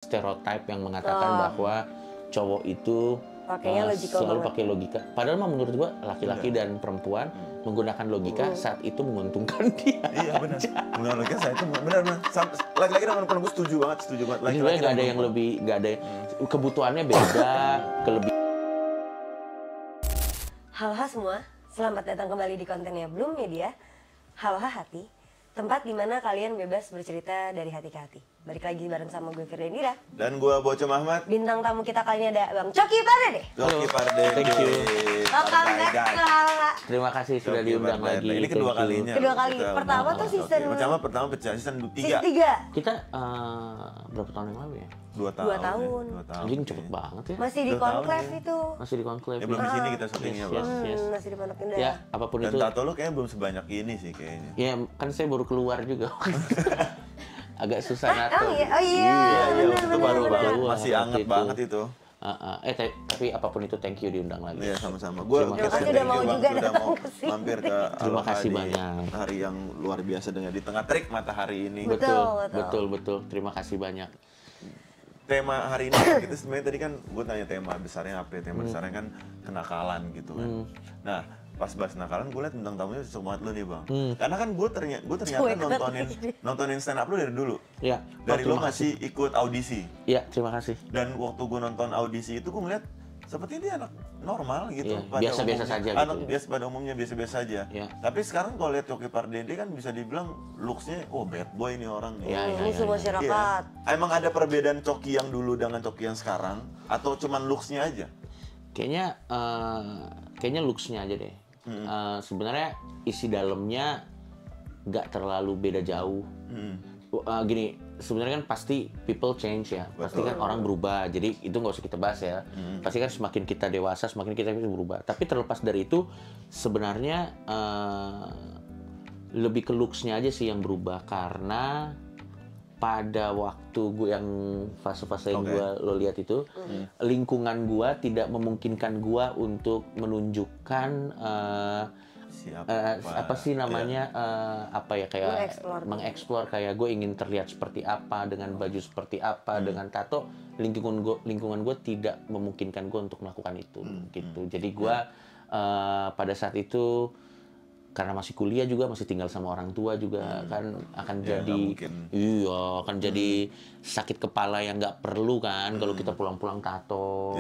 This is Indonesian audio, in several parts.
stereotype yang mengatakan bahwa cowok itu selalu pakai logika. Padahal mah menurut gua laki-laki dan perempuan menggunakan logika saat itu menguntungkan dia. Iya benar. Menggunakan logika saat itu benar. Laki-laki dan perempuan gue setuju banget. Laki-laki nggak ada yang lebih, nggak ada kebutuhannya beda, Halo semua, selamat datang kembali di kontennya Bloom Media. Halo Hati, tempat dimana kalian bebas bercerita dari hati ke hati. Balik lagi bareng sama gue Firda Indira. Dan gue Boco Ahmad. Bintang tamu kita kali ini ada Bang Coki Pardede. Coki Pardede. Thank you. Welcome back Kak. Terima kasih sudah diundang lagi. Ini kedua kalinya. Kedua kali. Pertama tuh season. Pertama pecah season 3. Season 3. Kita berapa tahun yang lalu ya? 2 tahun. Anjing cepet banget ya. Masih di konklave itu. Masih di konklave. Ya belum di sini kita syutingnya, Bang. Masih di Pondok Indah. Ya, apapun Dan itu. tato lu kayaknya belum sebanyak ini sih kayaknya. Ya, kan saya baru keluar juga. Agak susah nato. Oh iya. Itu baru banget, bener. masih anget banget itu. Tapi apapun itu thank you diundang lagi. Iya sama-sama. Gue Terima kasih udah mau juga datang ke sini. mampir ke Terima kasih Al-Hadi. banyak. Hari yang luar biasa dengan di tengah terik matahari ini. Betul. Terima kasih banyak. Tema hari ini kita sebenarnya tadi kan gue tanya tema besarnya apa ya? Tema besarnya kan kenakalan gitu kan. Nah pas bahas kenakalan gue liat bintang tamunya cocok banget lu nih bang. Karena kan gue ternyata nontonin stand up lu dari dulu. Ya. Dari lo masih ikut audisi. Ya, terima kasih. Dan waktu gue nonton audisi itu gue ngeliat seperti dia anak normal gitu. Ya, biasa-biasa saja anak gitu. biasa pada umumnya biasa-biasa saja. Ya. Tapi sekarang kalau lihat Coki Pardede kan bisa dibilang looks-nya bad boy nih orang nih. Ya. Musuh masyarakat. Iya. Emang ada perbedaan Coki yang dulu dengan Coki yang sekarang atau cuman looks-nya aja? Kayaknya looks-nya aja deh. Sebenarnya isi dalamnya nggak terlalu beda jauh. Gini, sebenarnya kan pasti people change ya. Betul. Pasti kan orang berubah. Jadi itu nggak usah kita bahas ya. Pasti kan semakin kita dewasa, semakin kita bisa berubah. Tapi terlepas dari itu, sebenarnya lebih ke looks-nya aja sih yang berubah. Karena pada waktu gue yang fase-fase yang gue lo lihat itu, lingkungan gue tidak memungkinkan gue untuk menunjukkan apa sih namanya kayak mengeksplor kayak gue ingin terlihat seperti apa dengan baju seperti apa dengan tato. Lingkungan gue tidak memungkinkan gue untuk melakukan itu gitu. Jadi gue pada saat itu karena masih kuliah juga, masih tinggal sama orang tua juga kan akan jadi sakit kepala yang nggak perlu kan kalau kita pulang-pulang tato.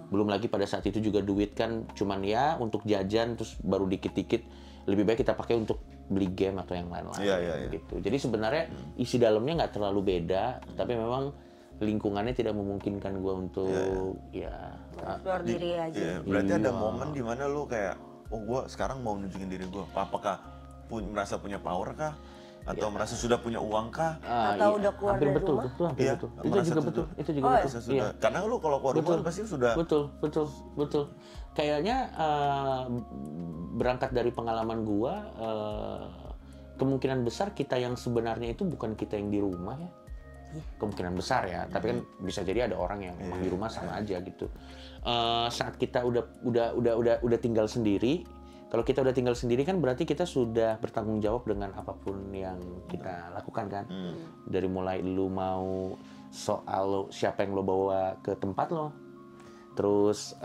Belum lagi pada saat itu juga duit kan cuman ya untuk jajan, terus baru dikit-dikit lebih baik kita pakai untuk beli game atau yang lain-lain gitu. Jadi sebenarnya isi dalamnya nggak terlalu beda, tapi memang lingkungannya tidak memungkinkan gue untuk Explore diri aja. Berarti ada momen dimana lu kayak gue sekarang mau nunjukin diri gue. Apakah merasa punya power kah? Atau merasa sudah punya uang kah? Atau udah keluar dari rumah? Betul. Itu juga betul. Iya. Karena lu kalau keluar rumah pasti sudah. Betul. Kayaknya berangkat dari pengalaman gue, kemungkinan besar kita yang sebenarnya itu bukan kita yang di rumah ya. Kemungkinan besar ya, tapi kan bisa jadi ada orang yang memang di rumah sama aja gitu. Saat kita udah tinggal sendiri, kalau kita udah tinggal sendiri kan berarti kita sudah bertanggung jawab dengan apapun yang kita lakukan kan. Dari mulai lu mau soal siapa yang lo bawa ke tempat lo, terus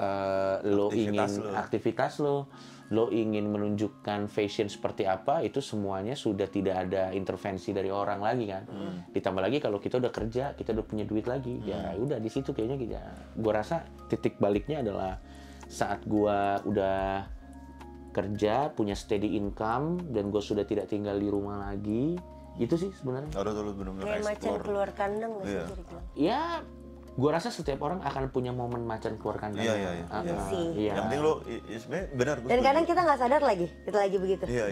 lo ingin aktivitas lo ingin menunjukkan fashion seperti apa, itu semuanya sudah tidak ada intervensi dari orang lagi kan. Ditambah lagi kalau kita udah kerja, kita udah punya duit lagi, ya udah di situ kayaknya gue rasa titik baliknya adalah saat gue udah kerja, punya steady income, dan gue sudah tidak tinggal di rumah lagi. Itu sih sebenarnya. Kayak macan keluar kandang nggak sih? Ya, gue rasa setiap orang akan punya momen macan keluar kandang. Iya. Iya. Yang penting lo sebenarnya benar. Dan kadang kita nggak sadar lagi, kita lagi begitu. Iya.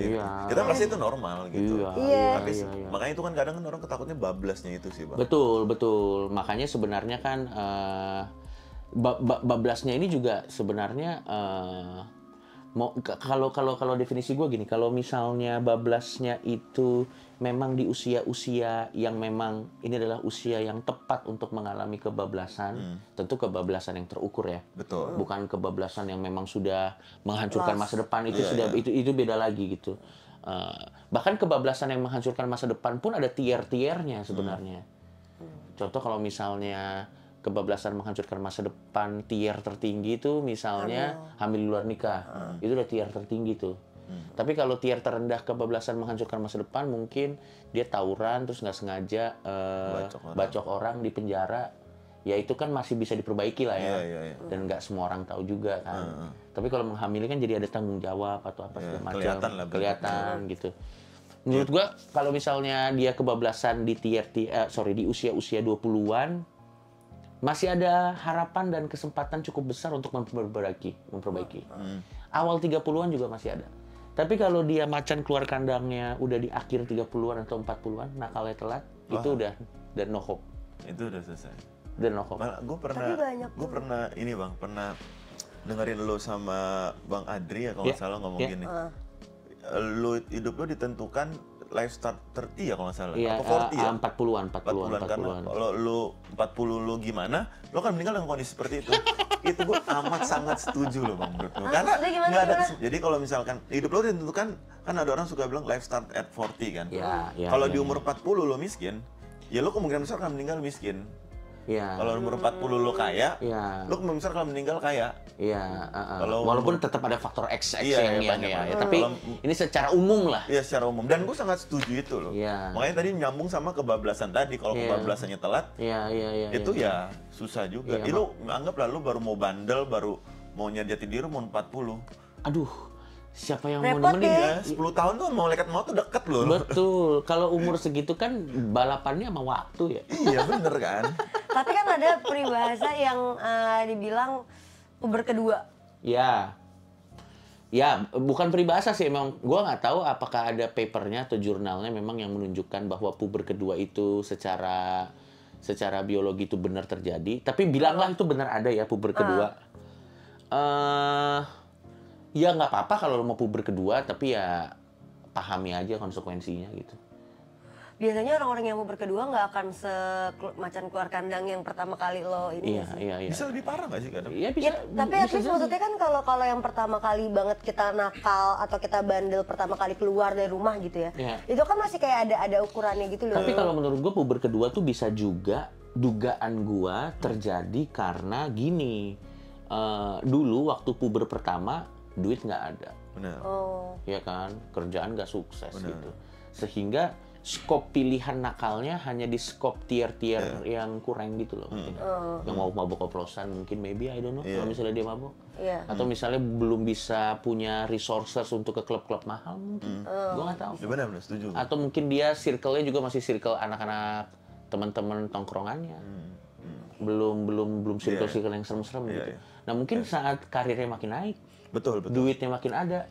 Kita merasa itu normal gitu. Iya. Tapi makanya itu kan kadang orang ketakutnya bablasnya itu sih, Bang. Betul. Makanya sebenarnya kan bablasnya ini juga sebenarnya kalau definisi gue gini, kalau misalnya bablasnya itu memang di usia-usia yang memang ini adalah usia yang tepat untuk mengalami kebablasan, tentu kebablasan yang terukur ya. Betul. Bukan kebablasan yang memang sudah menghancurkan masa depan, itu beda lagi gitu. Bahkan kebablasan yang menghancurkan masa depan pun ada tier-tiernya sebenarnya. Contoh kalau misalnya kebablasan menghancurkan masa depan, tier tertinggi itu misalnya hamil di luar nikah. Itu udah tier tertinggi tuh. Tapi kalau tier terendah kebablasan menghancurkan masa depan, mungkin dia tawuran terus nggak sengaja bacok orang di penjara. Ya itu kan masih bisa diperbaiki lah ya. Dan nggak semua orang tahu juga kan. Tapi kalau menghamili kan jadi ada tanggung jawab atau apa segala macam. Kelihatan gitu. Menurut gua kalau misalnya dia kebablasan di di usia-usia 20-an, masih ada harapan dan kesempatan cukup besar untuk memperbaiki. Awal 30-an juga masih ada. Tapi kalau dia macan keluar kandangnya udah di akhir 30-an atau 40-an, nakalnya telat, itu udah no hope. Itu udah selesai. Dan no hope. Malah gue pernah dengerin lo sama Bang Adri ya kalau nggak salah ngomong gini. Lo hidup lo ditentukan life start 30 ya kalau nggak salah. Iya, apa 40 ya? 40-an. Karena kalau lo 40 lo gimana, lo kan meninggal dengan kondisi seperti itu. Itu gue amat sangat setuju loh Bang menurut gue. Karena nggak ada. Jadi kalau misalkan hidup lo ditentukan, kan ada orang suka bilang life start at 40 kan. Kalau di umur 40 lo miskin, ya lo kemungkinan besar akan meninggal miskin. Kalau umur 40 lo kaya, lo kemungkinan besar kalau meninggal kaya. Walaupun tetap ada faktor X yang tapi ini secara umum lah. Iya, secara umum. Dan gue sangat setuju itu loh. Makanya tadi nyambung sama kebablasan tadi. Kalau kebablasannya telat, itu ya susah juga. Lo anggaplah lo baru mau bandel, baru mau jati diri mau 40. Aduh, siapa yang repot mau nemenin ya? 10 tahun tuh malaikat maut tuh deket loh. Betul. Kalau umur segitu kan balapannya sama waktu ya. Iya bener kan. Tapi kan ada peribahasa yang dibilang puber kedua. Ya, bukan peribahasa sih, emang gue nggak tahu apakah ada papernya atau jurnalnya memang yang menunjukkan bahwa puber kedua itu secara biologi itu benar terjadi. Tapi bilanglah itu benar ada ya puber kedua. Ya nggak apa-apa kalau lo mau puber kedua, tapi ya pahami aja konsekuensinya gitu. Biasanya orang-orang yang puber kedua nggak akan macan keluar kandang yang pertama kali lo ini. Iya. Bisa lebih parah nggak sih kadang? Iya bisa. Tapi at least maksudnya kan kalau yang pertama kali banget kita nakal atau kita bandel pertama kali keluar dari rumah gitu ya, itu kan masih kayak ada ukurannya gitu loh. Tapi kalau menurut gue puber kedua tuh bisa juga dugaan gue terjadi karena gini, dulu waktu puber pertama duit nggak ada. Benar. Ya kan, kerjaan nggak sukses gitu. Sehingga skop pilihan nakalnya hanya di skop tier-tier yang kurang gitu loh. Yang mau mabok oplosan mungkin maybe I don't know kalau misalnya dia mabok. Atau misalnya belum bisa punya resources untuk ke klub-klub mahal mungkin. Gue nggak tahu. Ya benar, setuju. Atau mungkin dia circle-nya juga masih circle anak-anak teman-teman tongkrongannya. Belum circle-circle yang serem-serem gitu. Nah, mungkin saat karirnya makin naik, betul. Duitnya makin ada.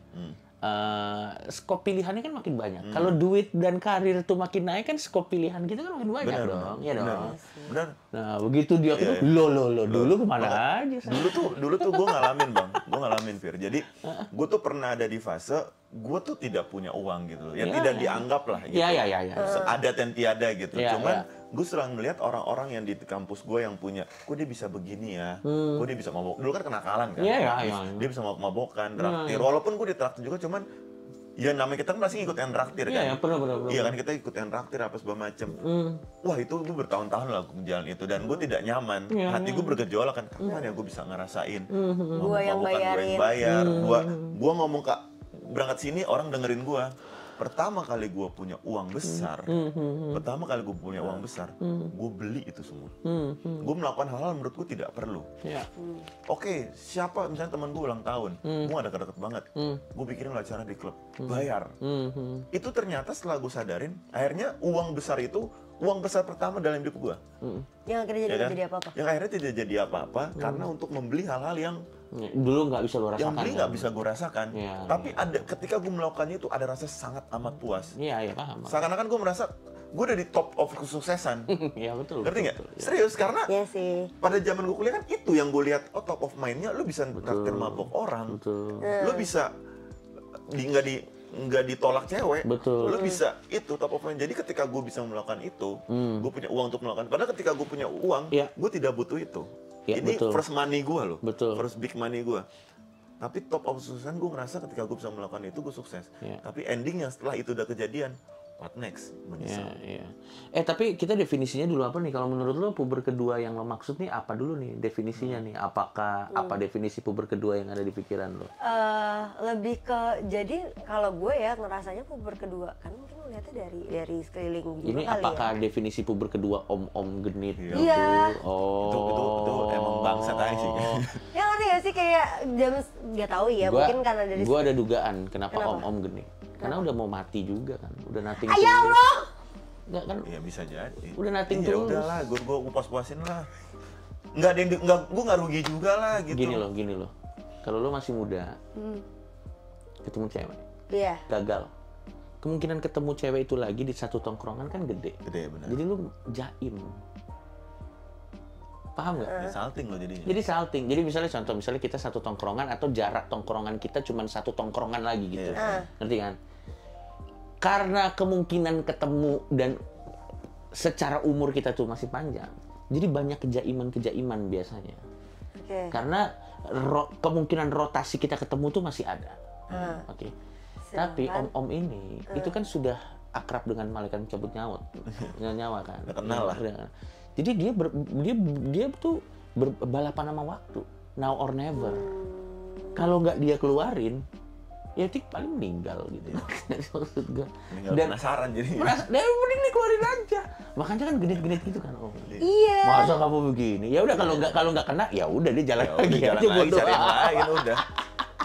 Skop pilihannya kan makin banyak. Kalau duit dan karir tuh makin naik kan skop pilihan kita kan makin banyak dong. Iya dong. Benar. Nah, begitu dia dulu kemana aja? Dulu tuh gue ngalamin Bang. Gue ngalamin Fir. Jadi gue tuh pernah ada di fase gue tuh tidak punya uang gitu loh. Tidak dianggap lah gitu. Iya. Ada dan tiada gitu. Cuman gue sering melihat orang-orang yang di kampus gue yang punya, kok dia bisa begini ya, kok dia bisa mabok. Dulu kan kenakalan kan, dia bisa mabok-mabokan, traktir. Walaupun gue ditraktir juga, cuman ya namanya kita kan pasti ikut yang traktir kan. Iya, benar. Iya kan, kita ikut yang traktir apa segala macem. Wah itu gue bertahun-tahun lah jalan itu dan gue tidak nyaman. Hati gue bergejolak kan, kapan ya gue bisa ngerasain gue yang bayarin. Gue ngomong kak berangkat sini orang dengerin gue. Pertama kali gue punya uang besar, gue beli itu semua. Gue melakukan hal-hal menurut gue tidak perlu. Oke, siapa misalnya teman gue ulang tahun, gue gak deket-deket banget, gue pikirin acara di klub, bayar. Itu ternyata setelah gue sadarin, akhirnya uang besar itu uang besar pertama dalam hidup gue. Yang akhirnya jadi apa-apa. Yang akhirnya tidak jadi apa-apa karena untuk membeli hal-hal yang dulu nggak bisa lo rasakan. Yang beli nggak bisa gue rasakan. Tapi ada ketika gue melakukannya itu ada rasa sangat amat puas. Iya paham. Seakan-akan gue merasa gue udah di top of kesuksesan. Iya betul. Ngerti nggak? Serius karena sih. Pada zaman gue kuliah kan itu yang gue lihat. Top of mind-nya lu bisa traktir mabok orang. Lu bisa nggak ditolak cewek. Lu bisa itu top of mind. Jadi ketika gue bisa melakukan itu, gue punya uang untuk melakukan. Padahal ketika gue punya uang, gue tidak butuh itu. Ini first money gue loh, first big money gue. Tapi top of kesuksesan gue ngerasa ketika gue bisa melakukan itu gue sukses. Tapi endingnya setelah itu udah kejadian, what next? Iya, Menyesal. iya. Tapi kita definisinya dulu apa nih? Kalau menurut lo puber kedua yang lo maksud nih apa dulu nih definisinya nih? Apakah apa definisi puber kedua yang ada di pikiran lo? Lebih ke, jadi kalau gue ya ngerasanya puber kedua kan mungkin ngeliatnya dari sekeliling juga Ini kali apakah ya. definisi puber kedua om-om genit? Iya. Iya. Itu emang bangsat aja sih. Ya ngerti gak sih kayak jam nggak tahu ya, mungkin karena dari Gua ada dugaan kenapa Kenapa? om-om genit. Karena udah mau mati juga kan, udah nothing ya tulus. Allah. Enggak kan? Iya bisa jadi. Udah nothing Iya tulus. udahlah, gue puas-puasin lah. Nggak ada yang gue nggak rugi juga lah gitu. Gini loh. Kalau lo masih muda, ketemu cewek, Iya. gagal. Kemungkinan ketemu cewek itu lagi di satu tongkrongan kan gede. Gede benar. Jadi lu jaim. Paham nggak? Ya, salting lo jadinya. Jadi salting. Jadi misalnya kita satu tongkrongan atau jarak tongkrongan kita cuma satu tongkrongan lagi gitu. Ngerti kan? Karena kemungkinan ketemu dan secara umur kita tuh masih panjang. Jadi banyak kejaiman biasanya. Oke. Karena kemungkinan rotasi kita ketemu tuh masih ada. Oke. Tapi om-om ini itu kan sudah akrab dengan malaikat cabut nyawa kan. Udah kenal lah. Jadi dia tuh berbalapan sama waktu, now or never. Kalau nggak dia keluarin, ya tik paling meninggal gitu. Maksud gue. Dan penasaran jadi. Mending dikeluarin aja. Makanya kan genit-genit gitu kan. Oh. Iya. Masa kamu begini? Ya udah kalau nggak kena, ya udah dia jalan Ya lagi udah jalan aja lagi bodoh. cari yang lain udah.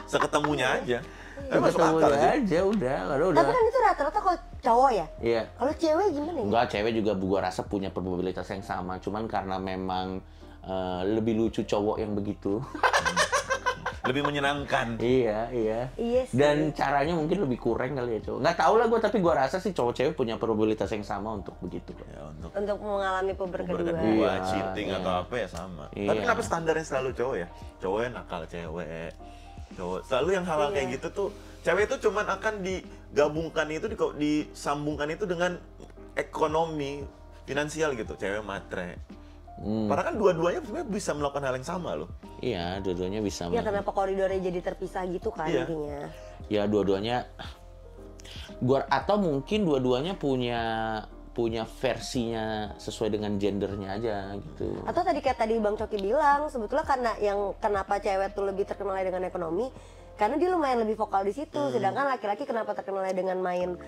Seketemunya aja. Tapi masuk akal sih. aja udah. Tapi kan itu rata-rata kalau cowok ya. Iya. Kalau cewek gimana ya? Enggak, cewek juga gua rasa punya probabilitas yang sama. Cuman karena memang lebih lucu cowok yang begitu. Lebih menyenangkan. Iya. Iya sih. Dan caranya mungkin lebih kurang kali ya cowok. Nggak tahu lah gua, tapi gua rasa sih cowok-cewek punya probabilitas yang sama untuk begitu. Ya untuk Untuk mengalami puber kedua. berdua, Iya, cheating iya. atau apa ya sama. Iya. Tapi kenapa standarnya selalu cowok ya? Cowok yang nakal cewek. Cowok selalu yang hal-hal kayak gitu tuh, cewek itu cuman akan digabungkan itu disambungkan itu dengan ekonomi finansial gitu, cewek matre. Padahal kan dua-duanya sebenarnya bisa melakukan hal yang sama loh. Iya, dua-duanya bisa. Ya kenapa koridornya jadi terpisah gitu kan Iya. intinya. Ya dua-duanya atau mungkin dua-duanya punya versinya sesuai dengan gendernya aja gitu. Atau kayak tadi Bang Coki bilang, sebetulnya karena yang kenapa cewek tuh lebih terkenal dengan ekonomi, karena dia lumayan lebih vokal di situ. Sedangkan laki-laki kenapa terkenal dengan main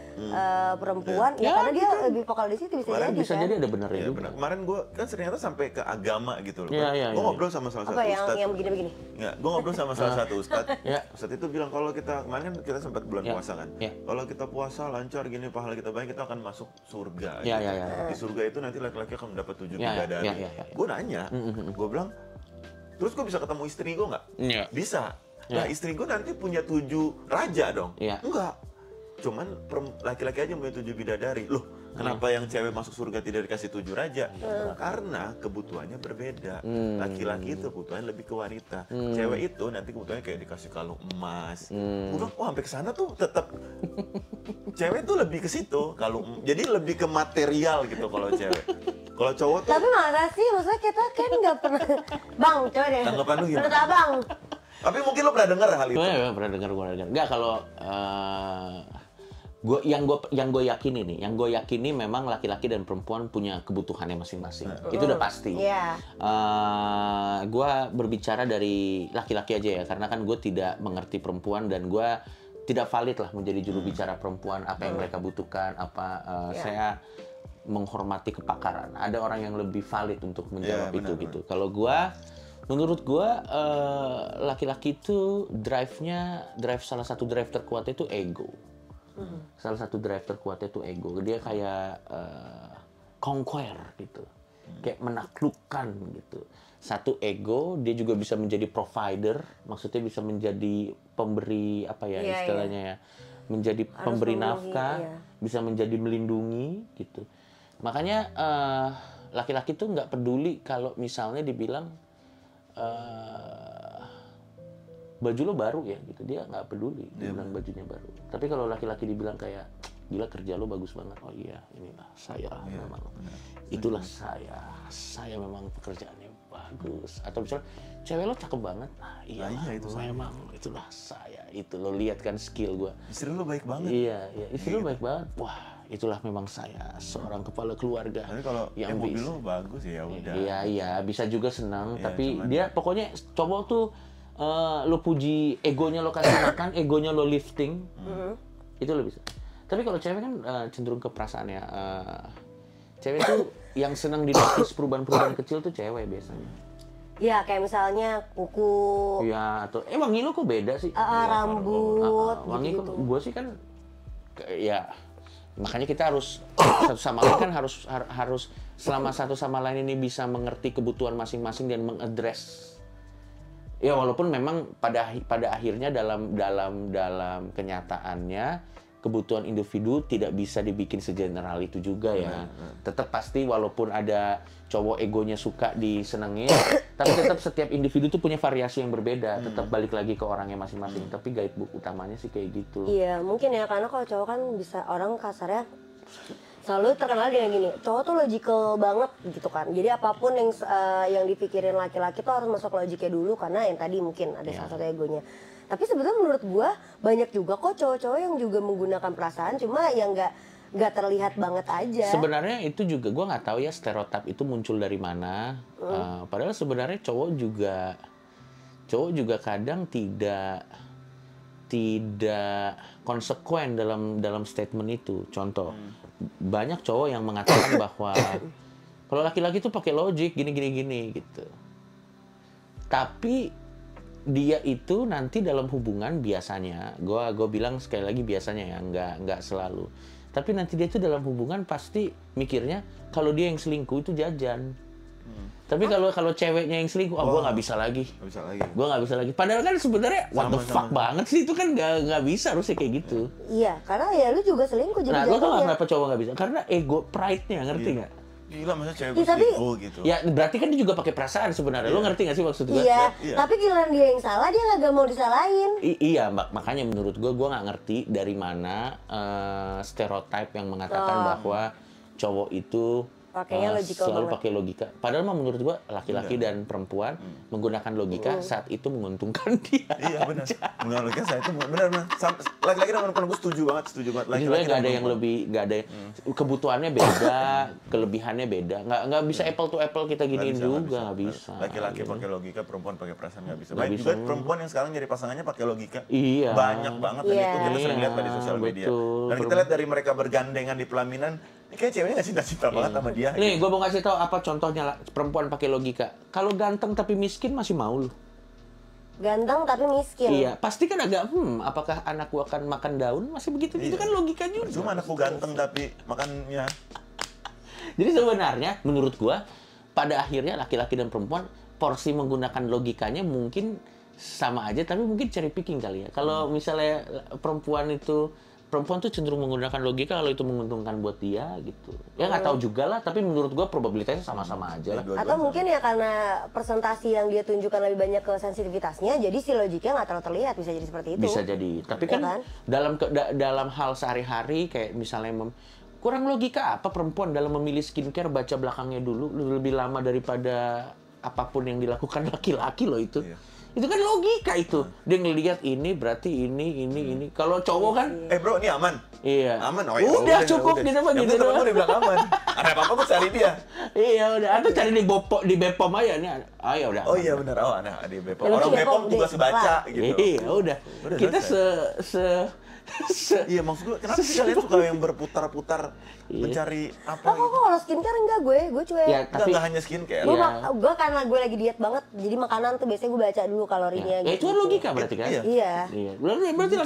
perempuan? Ya, karena dia lebih vokal di situ bisa Kemarin jadi Bisa kan. jadi ada benernya Ya, juga. benar. Kemarin gue kan ternyata sampai ke agama gitu loh. Iya, Gue iya. ngobrol sama salah satu Apa ustadz. yang begini-begini? Nggak, gue ngobrol sama salah satu ustadz. Ya. Ustadz itu bilang kalau kita kemarin kan kita sempat bulan Ya. puasa kan. Ya. Kalau kita puasa lancar gini pahala kita banyak kita akan masuk surga. Ya, gitu. ya, ya. Di surga itu nanti laki-laki akan mendapat 7 Ya, ya, bidadari. ya, ya, ya. Gue nanya, gue bilang, terus gue bisa ketemu istri gue nggak? Iya. Bisa. Ya. Nah istri gue nanti punya 7 raja dong? Iya. Enggak. Cuman laki-laki aja punya 7 bidadari. Loh, kenapa yang cewek masuk surga tidak dikasih 7 raja? Karena kebutuhannya berbeda. Laki-laki itu kebutuhannya lebih ke wanita. Cewek itu nanti kebutuhannya kayak dikasih kalung emas. Gue bilang, wah sampai ke sana tuh tetap cewek tuh lebih ke situ. Jadi lebih ke material gitu kalau cewek. Kalau cowok tuh Tapi masa sih, maksudnya kita kan nggak pernah. Bang, coba deh. Tanggapan lu gimana? Menurut abang. tapi mungkin lo pernah dengar hal itu. Gue pernah dengar. Enggak, kalau yang gue yakini memang laki-laki dan perempuan punya kebutuhannya masing-masing. Itu udah pasti. Iya. Gue berbicara dari laki-laki aja ya, karena kan gue tidak mengerti perempuan dan gue tidak valid lah menjadi juru bicara perempuan apa yang mereka butuhkan. Saya menghormati kepakaran. Ada orang yang lebih valid untuk menjawab Ya, itu benar, gitu. Kalau menurut gue laki-laki itu drive salah satu drive terkuatnya itu ego. Salah satu drive terkuatnya itu ego. Dia kayak conquer gitu, kayak menaklukkan gitu. Satu ego, dia juga bisa menjadi provider, maksudnya bisa menjadi pemberi apa ya Iya, istilahnya ya, menjadi Harus pemberi memenuhi, nafkah, iya. bisa menjadi melindungi gitu. Makanya laki-laki tuh nggak peduli kalau misalnya dibilang baju lo baru ya gitu, dia nggak peduli dibilang bajunya baru. Tapi kalau laki-laki dibilang kayak gila kerja lo bagus banget, oh iya inilah saya memang itulah saya memang pekerjaannya bagus. Atau misalnya cewek lo cakep banget, nah iya itu memang itulah saya, itu lo lihat kan skill gue. Istri lo baik banget. Iya istri lo baik banget, wah itulah memang saya seorang kepala keluarga. Tapi kalau yang mobil lo bagus ya udah. Iya, bisa juga senang, Iya, tapi cuman- dia pokoknya cowok tuh lo puji, egonya lo kasih makan, egonya lo lifting, itu lo bisa. Tapi kalau cewek kan cenderung ke perasaan ya. Cewek tuh yang senang dinotis perubahan-perubahan kecil tuh cewek biasanya. Ya kayak misalnya kuku, Iya, atau wangi lo kok beda sih? rambut, Wangi kok, gitu-gitu. gue sih kan, ya makanya kita harus satu sama lain kan harus selama satu sama lain ini bisa mengerti kebutuhan masing-masing dan mengadres. Ya walaupun memang pada akhirnya dalam kenyataannya kebutuhan individu tidak bisa dibikin segeneral itu juga ya. Tetap pasti walaupun ada cowok egonya suka disenengin, tapi tetap setiap individu tuh punya variasi yang berbeda. Tetap balik lagi ke orangnya masing-masing. Tapi guidebook utamanya sih kayak gitu. Iya mungkin ya, karena kalau cowok kan bisa, orang kasarnya selalu terkenal dengan gini, cowok tuh logical banget gitu kan. Jadi apapun yang dipikirin laki-laki tuh harus masuk logiknya dulu, karena yang tadi mungkin ada salah satu egonya. Tapi sebetulnya menurut gua banyak juga kok cowok-cowok yang juga menggunakan perasaan, cuma yang nggak terlihat banget aja. Sebenarnya itu juga gua nggak tahu ya stereotip itu muncul dari mana. Padahal sebenarnya cowok juga kadang tidak konsekuen dalam statement itu. Contoh, banyak cowok yang mengatakan bahwa kalau laki-laki itu pakai logik gini gitu. Tapi dia itu nanti dalam hubungan biasanya, gua bilang sekali lagi biasanya ya, nggak selalu. Tapi nanti dia itu dalam hubungan pasti mikirnya kalau dia yang selingkuh itu jajan. Tapi kalau ceweknya yang selingkuh, gue nggak bisa lagi. Gue nggak bisa lagi. Padahal kan sebenarnya what the fuck banget sih, itu kan nggak bisa harusnya kayak gitu. Iya, karena ya lu juga selingkuh jadi Nah, lo tau jatuhnya. kenapa cowok nggak bisa? Karena ego, pride-nya, ngerti nggak? Gila, masa cewek Iya, tapi- selingkuh gitu. Ya berarti kan dia juga pakai perasaan sebenarnya. Lo ngerti nggak sih maksud gue? Iya, Iya. tapi giliran dia yang salah, dia nggak mau disalahin. Iya, makanya menurut gue nggak ngerti dari mana stereotip yang mengatakan bahwa cowok itu Pakainya logical selalu banget. pakai logika. Padahal mah menurut gue laki-laki dan perempuan menggunakan logika saat itu menguntungkan dia. Iya benar. Menurut saya itu benar. Laki-laki dan perempuan gue setuju banget. Jadi sebenarnya Laki-laki nggak dan ada yang perempuan. lebih, nggak ada kebutuhannya beda, kelebihannya beda. Nggak bisa apple to apple kita giniin juga, nggak bisa. Laki-laki gitu. pakai logika, perempuan pakai perasaan nggak bisa. Nggak Banyak bisa. juga perempuan yang sekarang jadi pasangannya pakai logika. Iya. Banyak banget dan Iya. itu kita sering lihat di sosial media. Betul. Dan kita lihat dari mereka bergandengan di pelaminan, ini kayak ceweknya nggak cinta-cinta banget sama dia. Nih, gue mau kasih tahu apa contohnya lah, perempuan pakai logika. Kalau ganteng tapi miskin masih mau lu. Ganteng tapi miskin. Iya, pasti kan agak apakah anakku akan makan daun? Masih begitu gitu Iya. kan logika juga. Cuma anakku ganteng tapi makannya. Jadi sebenarnya menurut gua pada akhirnya laki-laki dan perempuan porsi menggunakan logikanya mungkin sama aja, tapi mungkin cherry picking kali ya. Kalau misalnya perempuan tuh cenderung menggunakan logika kalau itu menguntungkan buat dia gitu. Ya nggak tahu juga lah, tapi menurut gua probabilitasnya sama-sama aja lah. Atau mungkin ya karena presentasi yang dia tunjukkan lebih banyak ke sensitivitasnya, jadi si logiknya nggak terlalu terlihat, bisa jadi seperti itu. Bisa jadi. Tapi Iya kan, kan? dalam hal sehari-hari kayak misalnya kurang logika apa perempuan dalam memilih skincare, baca belakangnya dulu lebih lama daripada apapun yang dilakukan laki-laki loh itu. Iya. Itu kan logika itu. Dia ngelihat ini berarti ini. Kalau cowok kan Bro, ini aman. iya. Aman. Oh, Udah cukup gitu mah Yang gitu penting temen doang. gue di belakang aman. Ada apa-apa gue cari dia. Iya udah, atau cari di Bepom aja nih. Ah ya udah. Oh iya benar. Oh, ada di Bepom. Yang Orang penting Bepom Bepom juga deh, sebaca kelar. gitu. Iya udah. Udah Kita selesai. Iya, maksud gue kenapa sih kalian suka yang berputar-putar mencari apa Oh, gitu? kok kalau skincare enggak gue cuek. Ya, Enggak, tapi enggak hanya skincare. Gue Iya. karena gue lagi diet banget, jadi makanan tuh biasanya gue baca dulu kalorinya. ya itu kan logika berarti kan? Iya. Iya. Iya. Berarti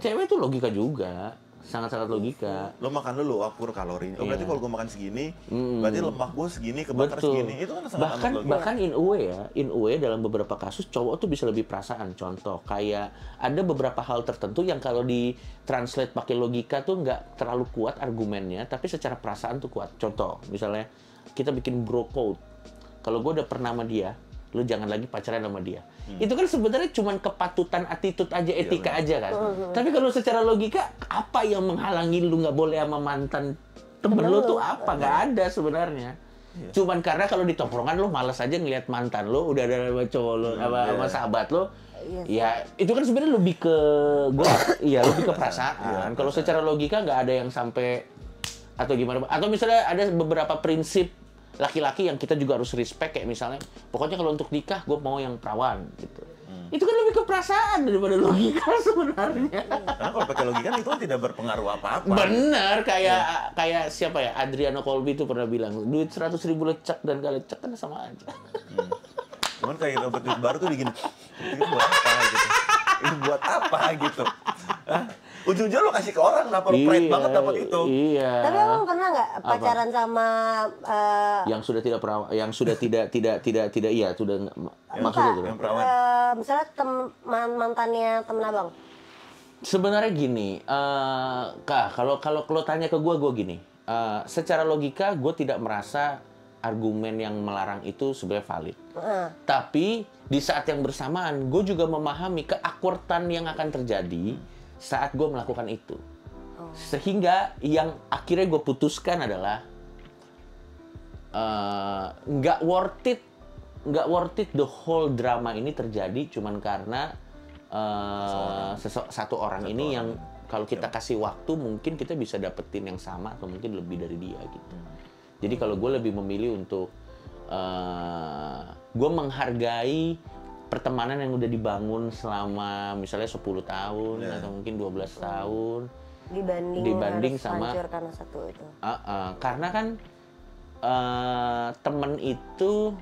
cewek itu logika juga. Sangat-sangat logika. Lo makan dulu akur kalorinya. Oh, berarti kalau gue makan segini, berarti lemak gue segini, kebakar Betul. segini. Itu kan sangat amat logika. Bahkan in a way dalam beberapa kasus cowok tuh bisa lebih perasaan. Contoh kayak ada beberapa hal tertentu yang kalau di translate pakai logika tuh nggak terlalu kuat argumennya, tapi secara perasaan tuh kuat. Contoh misalnya kita bikin bro code. Kalau gue udah pernah sama dia, lu jangan lagi pacaran sama dia. Itu kan sebenarnya cuman kepatutan, attitude aja, etika aja kan. Tapi kalau secara logika, apa yang menghalangi lu nggak boleh sama mantan temen lu tuh apa? Nggak ada sebenarnya. Cuman karena kalau di tongkrongan lu malas aja ngeliat mantan lu, udah ada sama cowok lu, sama sahabat lu. Ya itu kan sebenarnya lebih ke lebih ke perasaan. Kalau secara logika nggak ada yang sampai atau gimana? Atau misalnya ada beberapa prinsip laki-laki yang kita juga harus respect, kayak misalnya pokoknya kalau untuk nikah gue mau yang perawan gitu. Itu kan lebih ke perasaan daripada logika sebenarnya. Karena kalau pakai logika itu kan tidak berpengaruh apa-apa. Bener, kayak siapa ya, Adriano Colby itu pernah bilang duit 100.000 lecek dan gak lecek kan sama aja. Cuman kayak dapat duit baru tuh digini, itu buat apa gitu? Ini buat apa gitu? Hah? Ujung-ujungnya lo kasih ke orang, kenapa lo pride banget dapat itu? Iya. Tapi emang pernah nggak pacaran sama yang sudah tidak perawan, yang sudah tidak iya sudah maksudnya itu. Yang perawan. Misalnya mantannya temen abang? Sebenarnya gini, Kak, kalau tanya ke gue gini, secara logika gue tidak merasa argumen yang melarang itu sebenarnya valid. Tapi di saat yang bersamaan, gue juga memahami keakuratan yang akan terjadi saat gue melakukan itu. Sehingga yang akhirnya gue putuskan adalah nggak worth it the whole drama ini terjadi cuman karena satu orang ini yang kalau kita kasih waktu mungkin kita bisa dapetin yang sama atau mungkin lebih dari dia gitu. Jadi kalau gue lebih memilih untuk gue menghargai pertemanan yang udah dibangun selama misalnya 10 tahun atau mungkin 12 tahun dibanding sama hancur karena satu itu. Karena kan temen itu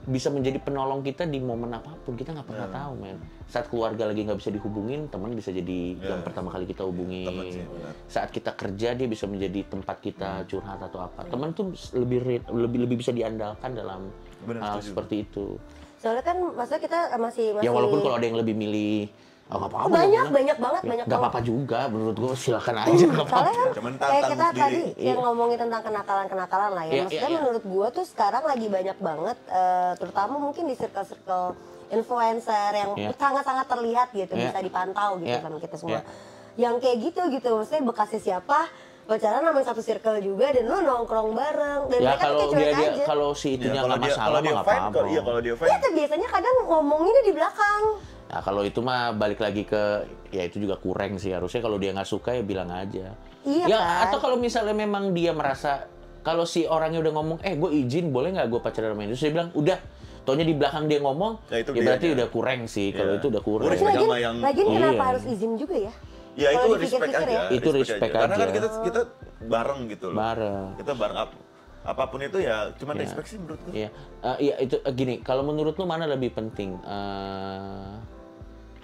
bisa menjadi penolong kita di momen apapun, kita nggak pernah tahu, men. Saat keluarga lagi nggak bisa dihubungin, teman bisa jadi yang pertama kali kita hubungin. Saat kita kerja, dia bisa menjadi tempat kita curhat atau apa. Teman tuh lebih bisa diandalkan dalam hal seperti itu. Soalnya kan maksudnya kita masih Ya walaupun kalau ada yang lebih milih nggak apa-apa. Banyak banget. Nggak apa-apa juga, menurut gue silakan aja. Nggak apa-apa. Soalnya kan kayak kita tadi yang ngomongin tentang kenakalan lah ya. Maksudnya menurut gue tuh sekarang lagi banyak banget, terutama mungkin di circle-circle influencer yang sangat-sangat terlihat gitu, bisa dipantau gitu sama kita semua. Yang kayak gitu, maksudnya bekasnya siapa, pacaran sama satu circle juga dan lu nongkrong bareng dan ya, mereka tuh kayak cuek aja. Kalau si itunya nggak masalah mah nggak apa-apa. Iya, kalau dia fine. Iya, tuh biasanya kadang ngomonginnya di belakang. Nah, kalau itu mah balik lagi ke, ya itu juga kurang sih. Harusnya kalau dia nggak suka ya bilang aja. Iya ya, kan? Atau kalau misalnya memang dia merasa, kalau si orangnya udah ngomong, gue izin, boleh nggak gue pacaran sama ini? Terus dia bilang, udah. Taunya di belakang dia ngomong, ya berarti udah kurang sih. Kalau itu udah kurang. Lagian kenapa harus izin juga ya? Ya itu respect aja. Ya? Itu respect aja. Karena kan kita bareng gitu loh. Bareng. Kita bareng apapun itu ya cuma respect sih menurut gue. Iya. Iya itu gini, kalau menurut lu mana lebih penting?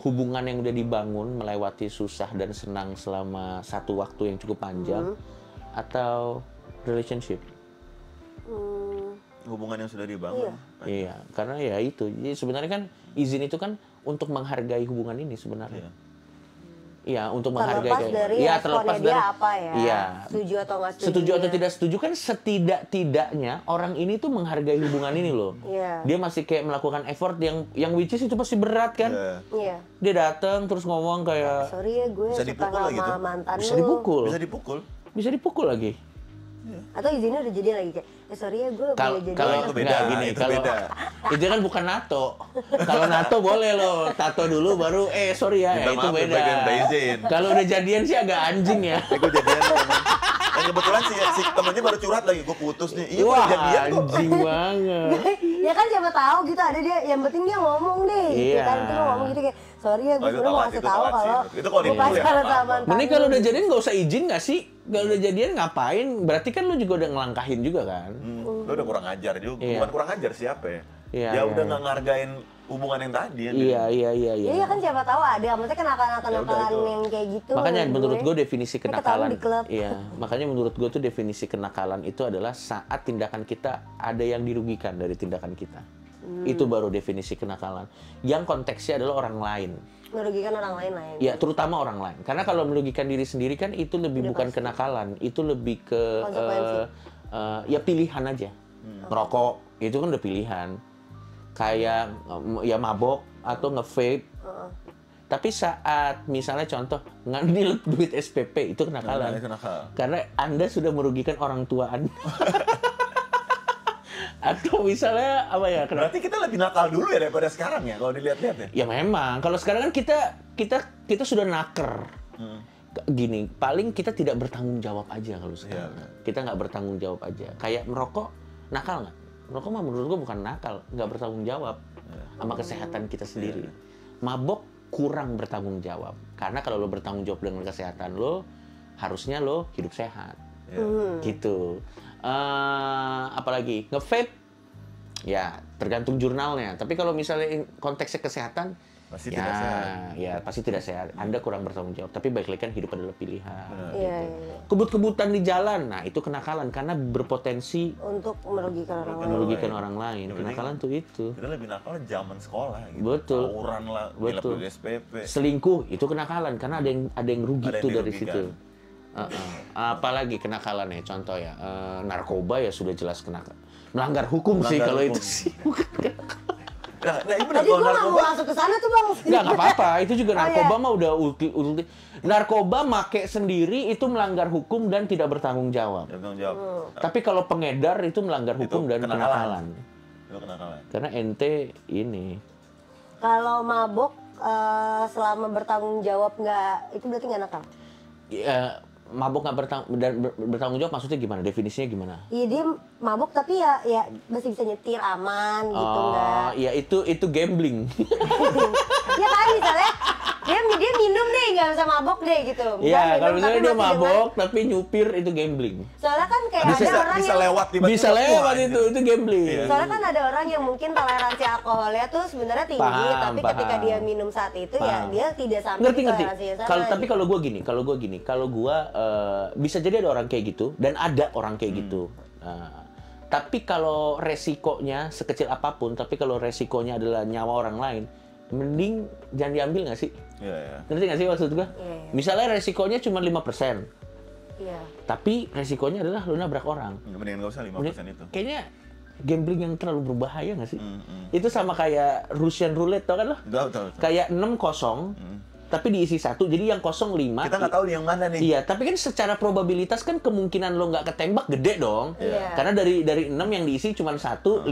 Hubungan yang udah dibangun melewati susah dan senang selama satu waktu yang cukup panjang atau relationship? Hubungan yang sudah dibangun. Iya, karena ya itu. Jadi sebenarnya kan izin itu kan untuk menghargai hubungan ini sebenarnya. Iya, untuk menghargai. Terlepas dari apa ya? Iya. Setuju atau nggak setuju? Setuju atau tidak setuju kan setidak-tidaknya orang ini tuh menghargai hubungan ini loh. Iya. Dia masih kayak melakukan effort yang which is itu pasti berat kan? Iya. Dia datang terus ngomong kayak, sorry ya gue suka sama mantan lu. Bisa dipukul. Bisa dipukul lagi. Atau izinnya udah jadi lagi kayak, sorry ya gue boleh jadi. Kalau itu beda, gini, kalau itu kan bukan NATO. Kalau NATO boleh lo tato dulu baru sorry ya, itu beda. Kalau udah jadian sih agak anjing ya. Gue jadian dan kebetulan si temennya baru curhat lagi, gue putus nih. Iya, wah, jadian kok. anjing banget. Ya kan siapa tahu gitu, ada dia, yang penting dia ngomong deh. Gitu kan, itu ngomong gitu kayak, sorry ya gue sebenernya mau kasih tahu kalau gue pacaran sama mantan. Mending kalau udah jadian nggak usah izin nggak sih? Kalau udah jadian ngapain? Berarti kan lu juga udah ngelangkahin juga kan? Lu udah kurang ajar juga. Bukan kurang ajar siapa ya? Ya udah nggak ngargain hubungan yang tadi ya. Iya. Iya kan siapa tahu ada, maksudnya kenakalan yang kayak gitu. Makanya menurut gue definisi kenakalan. Di klub. Iya, makanya menurut gue tuh definisi kenakalan itu adalah saat tindakan kita ada yang dirugikan dari tindakan kita. Itu baru definisi kenakalan. Yang konteksnya adalah orang lain. Merugikan orang lain lah ya. Ya, terutama orang lain. Karena kalau merugikan diri sendiri kan itu lebih bukan kenakalan, itu lebih ke ya pilihan aja. Ngerokok itu kan udah pilihan. Kayak ya mabok atau nge-vape. Tapi saat misalnya contoh ngambil duit SPP itu kenakalan. Karena Anda sudah merugikan orang tua Anda. Atau misalnya apa ya? Berarti kita lebih nakal dulu ya daripada sekarang ya kalau dilihat-lihat ya. Ya memang. Kalau sekarang kan kita sudah naker. gini, paling kita tidak bertanggung jawab aja kalau sekarang. Iya. Kita nggak bertanggung jawab aja. Kayak merokok, nakal nggak? Merokok mah menurut gua bukan nakal, nggak bertanggung jawab sama kesehatan kita sendiri. Mabok kurang bertanggung jawab. Karena kalau lo bertanggung jawab dengan kesehatan lo, harusnya lo hidup sehat. Gitu. Apalagi nge-vape, ya tergantung jurnalnya. Tapi kalau misalnya konteksnya kesehatan, Pasti tidak sehat. Ya pasti tidak sehat. Anda kurang bertanggung jawab. Tapi balik lagi kan hidup adalah pilihan. Iya. Kebut-kebutan di jalan, nah itu kenakalan karena berpotensi Untuk merugikan orang lain. merugikan orang lain. Yang Kenakalan tuh itu. Kita lebih nakal zaman sekolah gitu. Betul. Tawuran lah, Betul. nilai SPP. Selingkuh itu kenakalan karena ada yang rugi Ada yang tuh dari dirugikan. situ. Apalagi kenakalannya, contoh ya, narkoba ya sudah jelas melanggar hukum sih Melanggar kalau hukum. itu sih. Bukan Nah, ini Tadi benar kalau gue nggak narkoba. mau masuk ke sana tuh bang. nggak apa-apa, itu juga Oh, narkoba iya. mah udah ulti. Narkoba make sendiri itu melanggar hukum dan tidak bertanggung jawab. Ya, tanggung jawab. Tapi kalau pengedar itu melanggar hukum dan kenakalan. Itu kenakalan. Karena ente ini. Kalau mabok selama bertanggung jawab nggak, itu berarti nggak nakal. Mabok nggak bertanggung jawab maksudnya gimana? Definisinya gimana? Iya dia mabok tapi ya masih bisa nyetir aman gitu nggak. Ya itu gambling. Ya kan misalnya dia minum deh nggak bisa mabok deh gitu. Nggak Iya, minum, kalau tapi misalnya dia masih mabok tapi nyupir itu gambling. Soalnya kan kayak Bisa, ada orang bisa yang lewat tiba-tiba. Bisa lewat Wah, itu gambling. soalnya kan ada orang yang mungkin toleransi alkoholnya tuh sebenarnya tinggi, Paham, tapi ketika paham. dia minum saat itu ya Paham. dia tidak sampai Ngerti. di toleransinya sana. Tapi kalau gue gini, kalau gue bisa jadi ada orang kayak gitu dan ada orang kayak gitu. Tapi kalau resikonya sekecil apapun, tapi kalau resikonya adalah nyawa orang lain, mending jangan diambil nggak sih? Iya, iya. Ngerti nggak sih maksud gue? Iya. Misalnya resikonya cuma 5%, Iya. tapi resikonya adalah lu nabrak orang. Mendingan nggak usah 5% itu. Kayaknya gambling yang terlalu berbahaya nggak sih? Itu sama kayak Russian roulette, tau kan lo? Tahu. Kayak 6-0, tapi diisi 1, jadi yang 0-5. Kita nggak tahu nih yang mana nih. Iya, tapi kan secara probabilitas kan kemungkinan lo nggak ketembak gede dong. Iya. Karena dari 6 yang diisi cuma 1, 5-0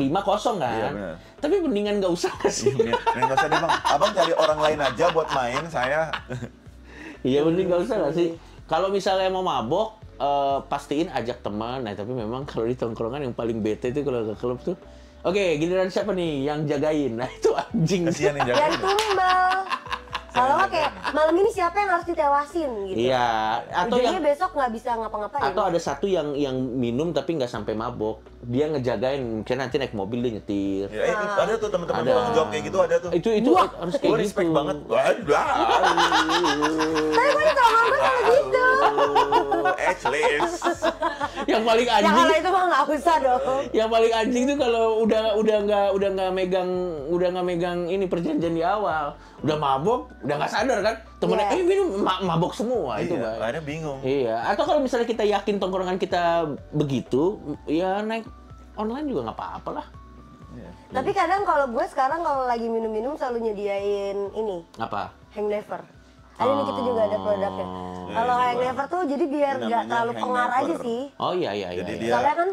kan. Iya, benar. Tapi mendingan nggak usah nggak sih? Nggak usah deh bang. Abang cari orang lain aja buat main. Saya. Iya, mending nggak usah nggak sih? Kalau misalnya mau mabok, pastiin ajak teman. Nah, tapi memang kalau di tongkrongan yang paling bete itu kalau ke klub tuh, oke, giliran siapa nih yang jagain? Nah, itu anjing. Kasihan yang Dan jagain. tumbal. Kalau nggak kayak malam ini siapa yang harus ditewasin gitu. Iya, atau Ujungnya yang besok nggak bisa ngapa-ngapain. atau ada satu yang minum tapi nggak sampai mabok. Dia ngejagain, mungkin nanti naik mobil dia nyetir. Ya itu ada tuh teman-teman Ada. tanggung jawab kayak gitu ada tuh. Itu Wah, harus Gue kayak respect gitu. banget. Tapi gue di tongkrongan gue selalu gitu. Edgeless. Yang paling Ya anjing, kalau itu mah nggak usah dong. yang paling anjing tuh kalau udah nggak megang ini perjanjian di awal, udah mabok, udah nggak sadar kan, temennya Iya. minum mabok semua itu Iya, Bang. akhirnya bingung. Iya, atau kalau misalnya kita yakin tongkrongan kita begitu, ya naik online juga nggak apa-apa lah. Tapi kadang kalau gue sekarang kalau lagi minum-minum selalu nyediain ini Apa? Hang Never. Ada nih kita juga ada produknya. Kalau iya, Hang Never tuh jadi biar Ini nggak namanya terlalu Hang pengar aja Never. sih. Oh iya. Jadi iya. dia- Soalnya kan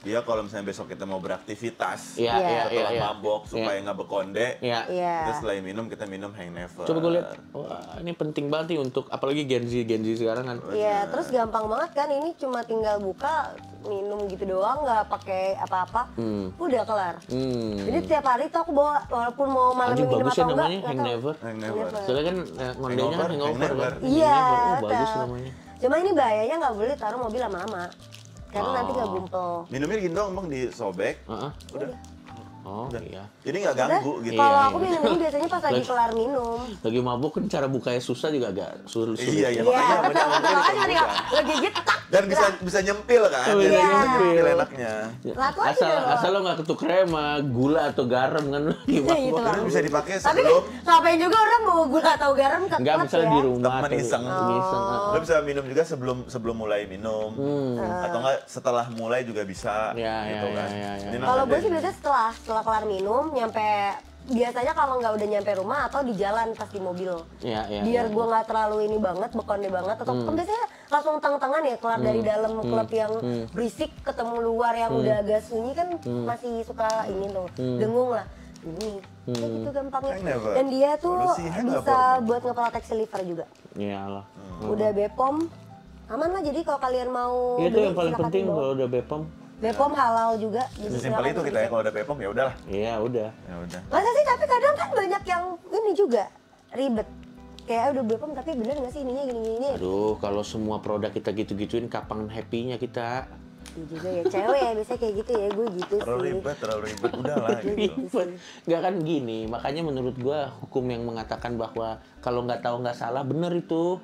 Dia kalau misalnya besok kita mau beraktivitas Iya, iya, setelah iya. mabok supaya nggak bekonde, Iya. iya. terus setelah minum kita minum Hang Never. Coba gue lihat, wah ini penting banget nih untuk apalagi Gen Z sekarang kan. Iya, terus gampang banget kan ini cuma tinggal buka minum gitu doang nggak pakai apa-apa. Udah kelar. Jadi tiap hari tuh aku bawa walaupun mau malam Anjing minum bagus atau ya namanya nggak Hang tahu. Never. Hang Never. Soalnya kan ngondenya kan hangover kan. Hangover. Iya, Hang Never. Oh, bagus betul. namanya. Cuma ini bahayanya nggak boleh taruh mobil lama-lama. Karena nanti nggak gumpel. Minumnya gini doang bang, disobek. Heeh. Udah. Oh iya. Jadi nggak ganggu gitu. Kalau Iya, aku iya. minum ini biasanya pas lagi kelar minum. Lagi mabuk kan cara bukanya susah juga agak sulit. Iya, Iya, iya, makanya betul betul. Makanya dibuka. tinggal lagi tak. Dan bisa nyempil kan? Oh, Jadi iya, bisa nyempil. nyempil enaknya. Laku aja dong. Asal lo nggak ketuker sama gula atau garam kan lo gimana? Iya, itu lah. Terus bisa dipakai Tapi sebelum ngapain juga orang bawa gula atau garam ke Enggak, klub misalnya ya? di rumah Temen atau iseng. iseng. lo bisa minum juga sebelum mulai minum, atau enggak setelah mulai juga bisa, Iya, gitu iya, kan. iya, iya. Ini Kalau gue namanya- sih biasanya setelah kelar minum nyampe biasanya kalau nggak udah nyampe rumah atau di jalan pas di mobil. Iya, iya. Biar iya. gue nggak terlalu ini banget, bekonde banget atau kan biasanya langsung tang-tangan ya keluar dari dalam klub yang berisik ketemu luar yang udah agak sunyi kan masih suka ini tuh dengung lah. ini. Kayak gitu gampangnya. I never. Dan dia tuh Solusi hangover. bisa buat ngeproteksi liver juga. Iyalah. Udah BPOM, aman lah. Jadi kalau kalian mau Itu beli, yang paling silakan penting dibawa. kalau udah BPOM. BPOM halal juga. Jadi Sesimpel silakan itu kita ya, dicek. kalau ada BPOM ya udahlah. Iya, udah. Ya udah. Masa sih, tapi kadang kan banyak yang ini juga ribet. Kayak udah BPOM tapi bener nggak sih ininya gini-gini? Aduh, kalau semua produk kita gitu-gituin, kapan happy-nya kita? Iya juga ya, cewek ya biasanya kayak gitu ya, gue gitu Terlalu sih. ribet, udahlah gitu. Ribet. Nggak kan gini, makanya menurut gua hukum yang mengatakan bahwa kalau nggak tahu nggak salah, bener itu.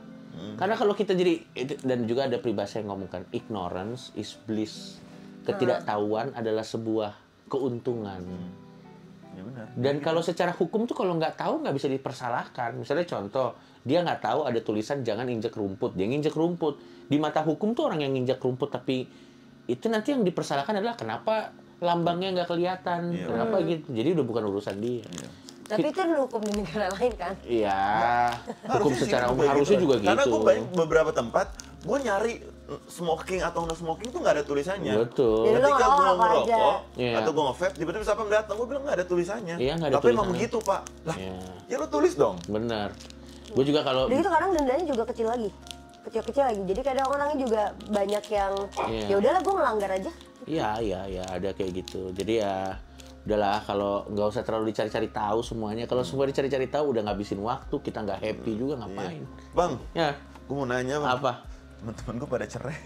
Karena kalau kita jadi, dan juga ada peribahasa yang ngomongkan, ignorance is bliss. Ketidaktahuan adalah sebuah keuntungan. Ya benar. Dan kalau secara hukum tuh kalau nggak tahu nggak bisa dipersalahkan. Misalnya contoh, dia nggak tahu ada tulisan jangan injek rumput, dia nginjek rumput. Di mata hukum tuh orang yang nginjek rumput, tapi itu nanti yang dipersalahkan adalah kenapa lambangnya nggak kelihatan, kenapa gitu. Jadi udah bukan urusan dia. Tapi itu hukum di negara lain kan? Iya, hukum Harusnya secara sih umum harusnya gitu. juga Karena gitu. gue banyak beberapa tempat, gue nyari smoking atau no smoking tuh nggak ada tulisannya. Betul. Jadi lo Ketika nggak tahu gue apa aja. ngerokok Iya. atau gue nge-vape, tiba-tiba siapa yang datang, gue bilang nggak ada tulisannya. Iya, nggak ada Tapi emang tulisannya. begitu pak. Lah, Iya. ya lo tulis dong. Bener. Gue juga kalau Udah gitu kadang dendanya juga kecil lagi. Kecil-kecil lagi. Jadi kadang orangnya juga banyak yang Iya. ya udahlah gue ngelanggar aja. iya ada kayak gitu. Jadi ya udahlah, kalau nggak usah terlalu dicari-cari tahu semuanya. Kalau semua dicari-cari tahu udah ngabisin waktu, kita nggak happy juga ngapain. Bang, Ya, gue mau nanya bang. apa? Temen-temen gue pada cerai.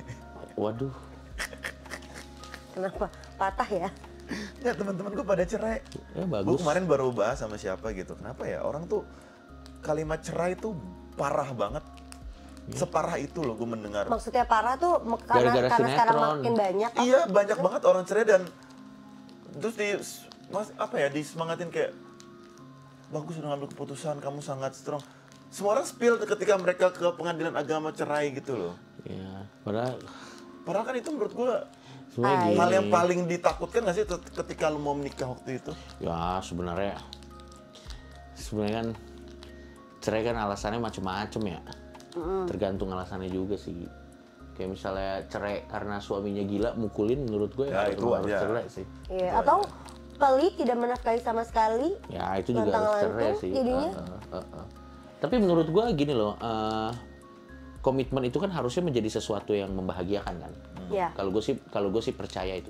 Waduh. Kenapa? Patah ya? Ya teman-teman gue pada cerai. Ya Gue bagus. kemarin baru bahas sama siapa gitu. Kenapa ya orang tuh kalimat cerai tuh parah banget. Separah itu loh gue mendengar. Maksudnya parah tuh Gara-gara karena sekarang sinetron. makin banyak. Iya banyak banget orang cerai dan terus disemangatin kayak bagus udah ngambil keputusan, kamu sangat strong. Semua orang spill ketika mereka ke pengadilan agama cerai gitu loh. Ya, padahal Padahal kan itu menurut gue sebenarnya Ah, gini. hal yang paling ditakutkan nggak sih ketika lu mau menikah waktu itu? Ya sebenarnya kan cerai kan alasannya macem-macem ya. Tergantung alasannya juga sih. Kayak misalnya cerai karena suaminya gila mukulin, menurut gue Ya, ya, itu harus aja. cerai sih. Iya, atau pelit tidak menafkahi sama sekali. Ya itu juga harus cerai Lantang-lantung sih. jadinya. Tapi menurut gue gini loh, komitmen itu kan harusnya menjadi sesuatu yang membahagiakan kan. Iya. Kalau gue sih percaya itu.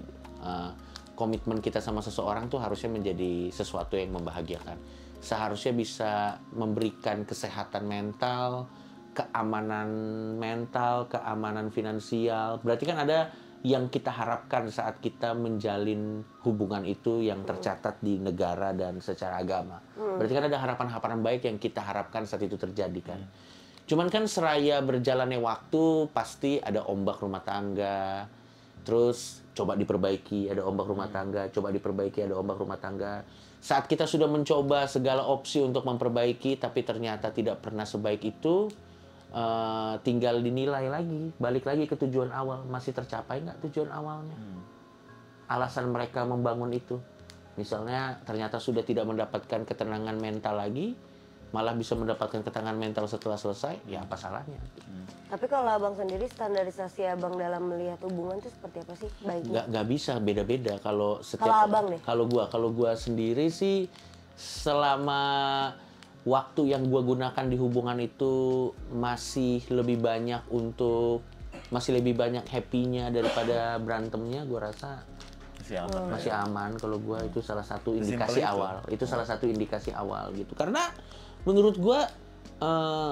Komitmen kita sama seseorang tuh harusnya menjadi sesuatu yang membahagiakan. Seharusnya bisa memberikan kesehatan mental, keamanan finansial. Berarti kan ada yang kita harapkan saat kita menjalin hubungan itu yang tercatat di negara dan secara agama. Berarti kan ada harapan-harapan baik yang kita harapkan saat itu terjadi kan. Cuman kan seraya berjalannya waktu pasti ada ombak rumah tangga. Terus coba diperbaiki, ada ombak rumah tangga, coba diperbaiki, ada ombak rumah tangga. Saat kita sudah mencoba segala opsi untuk memperbaiki tapi ternyata tidak pernah sebaik itu, tinggal dinilai lagi, balik lagi ke tujuan awal, masih tercapai nggak tujuan awalnya? Alasan mereka membangun itu, misalnya ternyata sudah tidak mendapatkan ketenangan mental lagi, malah bisa mendapatkan ketenangan mental setelah selesai, ya apa salahnya? Tapi kalau abang sendiri, standarisasi abang dalam melihat hubungan itu seperti apa sih baiknya? Nggak bisa beda-beda kalau setiap. Kalau abang nih? Kalau gua sendiri sih selama waktu yang gua gunakan di hubungan itu masih lebih banyak happy-nya daripada berantemnya, gua rasa masih aman. Kalau gua itu salah satu indikasi itu. awal. Itu salah satu indikasi awal gitu. Karena menurut gua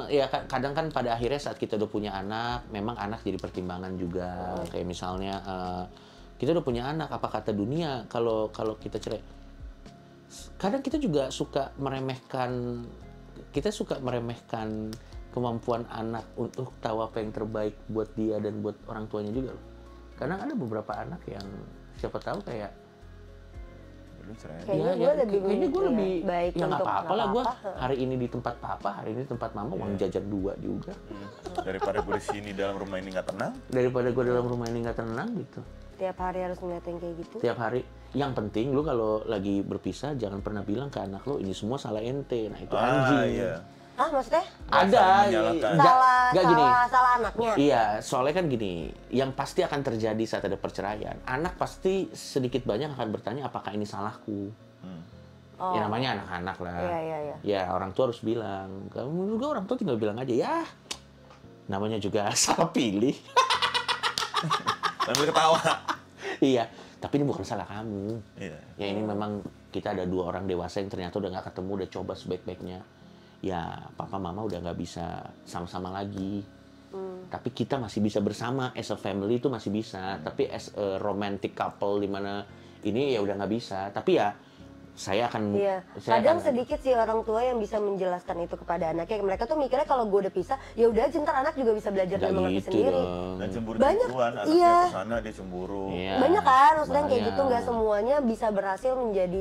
ya kadang kan pada akhirnya saat kita udah punya anak, memang anak jadi pertimbangan juga. Kayak misalnya kita udah punya anak, apa kata dunia kalau kita cerai? Kadang kita juga suka meremehkan kemampuan anak untuk tahu apa yang terbaik buat dia dan buat orang tuanya juga loh. Kadang ada beberapa anak yang siapa tahu kayak Lu cerai. Kayaknya gue lebih baik ya nggak untuk apa-apa lah gue apa-apa. hari ini di tempat papa, hari ini di tempat mama, uang jajan 2 juga. Daripada gue di sini dalam rumah ini nggak tenang. Daripada gue dalam rumah ini nggak tenang gitu. Tiap hari harus ngeliatin kayak gitu. Tiap hari. Yang penting lu kalau lagi berpisah jangan pernah bilang ke anak lu ini semua salah ente. Nah itu anjing. Iya. Ah, maksudnya? Ada. menyalahkan. Nggak gini. Salah anaknya. Iya, soalnya kan gini, yang pasti akan terjadi saat ada perceraian, anak pasti sedikit banyak akan bertanya apakah ini salahku. Ya namanya anak-anak lah. Iya. Ya orang tua harus bilang. Menurut gue orang tua tinggal bilang aja ya. Namanya juga salah pilih. Sambil ketawa. Iya, tapi ini bukan salah kamu. Iya. Ya ini memang kita ada 2 orang dewasa yang ternyata udah nggak ketemu, udah coba sebaik-baiknya. Ya papa mama udah nggak bisa sama-sama lagi. Tapi kita masih bisa bersama, as a family itu masih bisa. Tapi as a romantic couple di mana ini ya udah nggak bisa. Tapi ya saya akan. Iya. Kadang sedikit sih orang tua yang bisa menjelaskan itu kepada anaknya. Mereka tuh mikirnya kalau gue udah pisah, ya udah aja ntar anak juga bisa belajar dan mengerti sendiri. Dan Banyak, anaknya iya. kesana dia cemburu. Iya, Banyak kan, maksudnya kayak banyak. gitu nggak semuanya bisa berhasil menjadi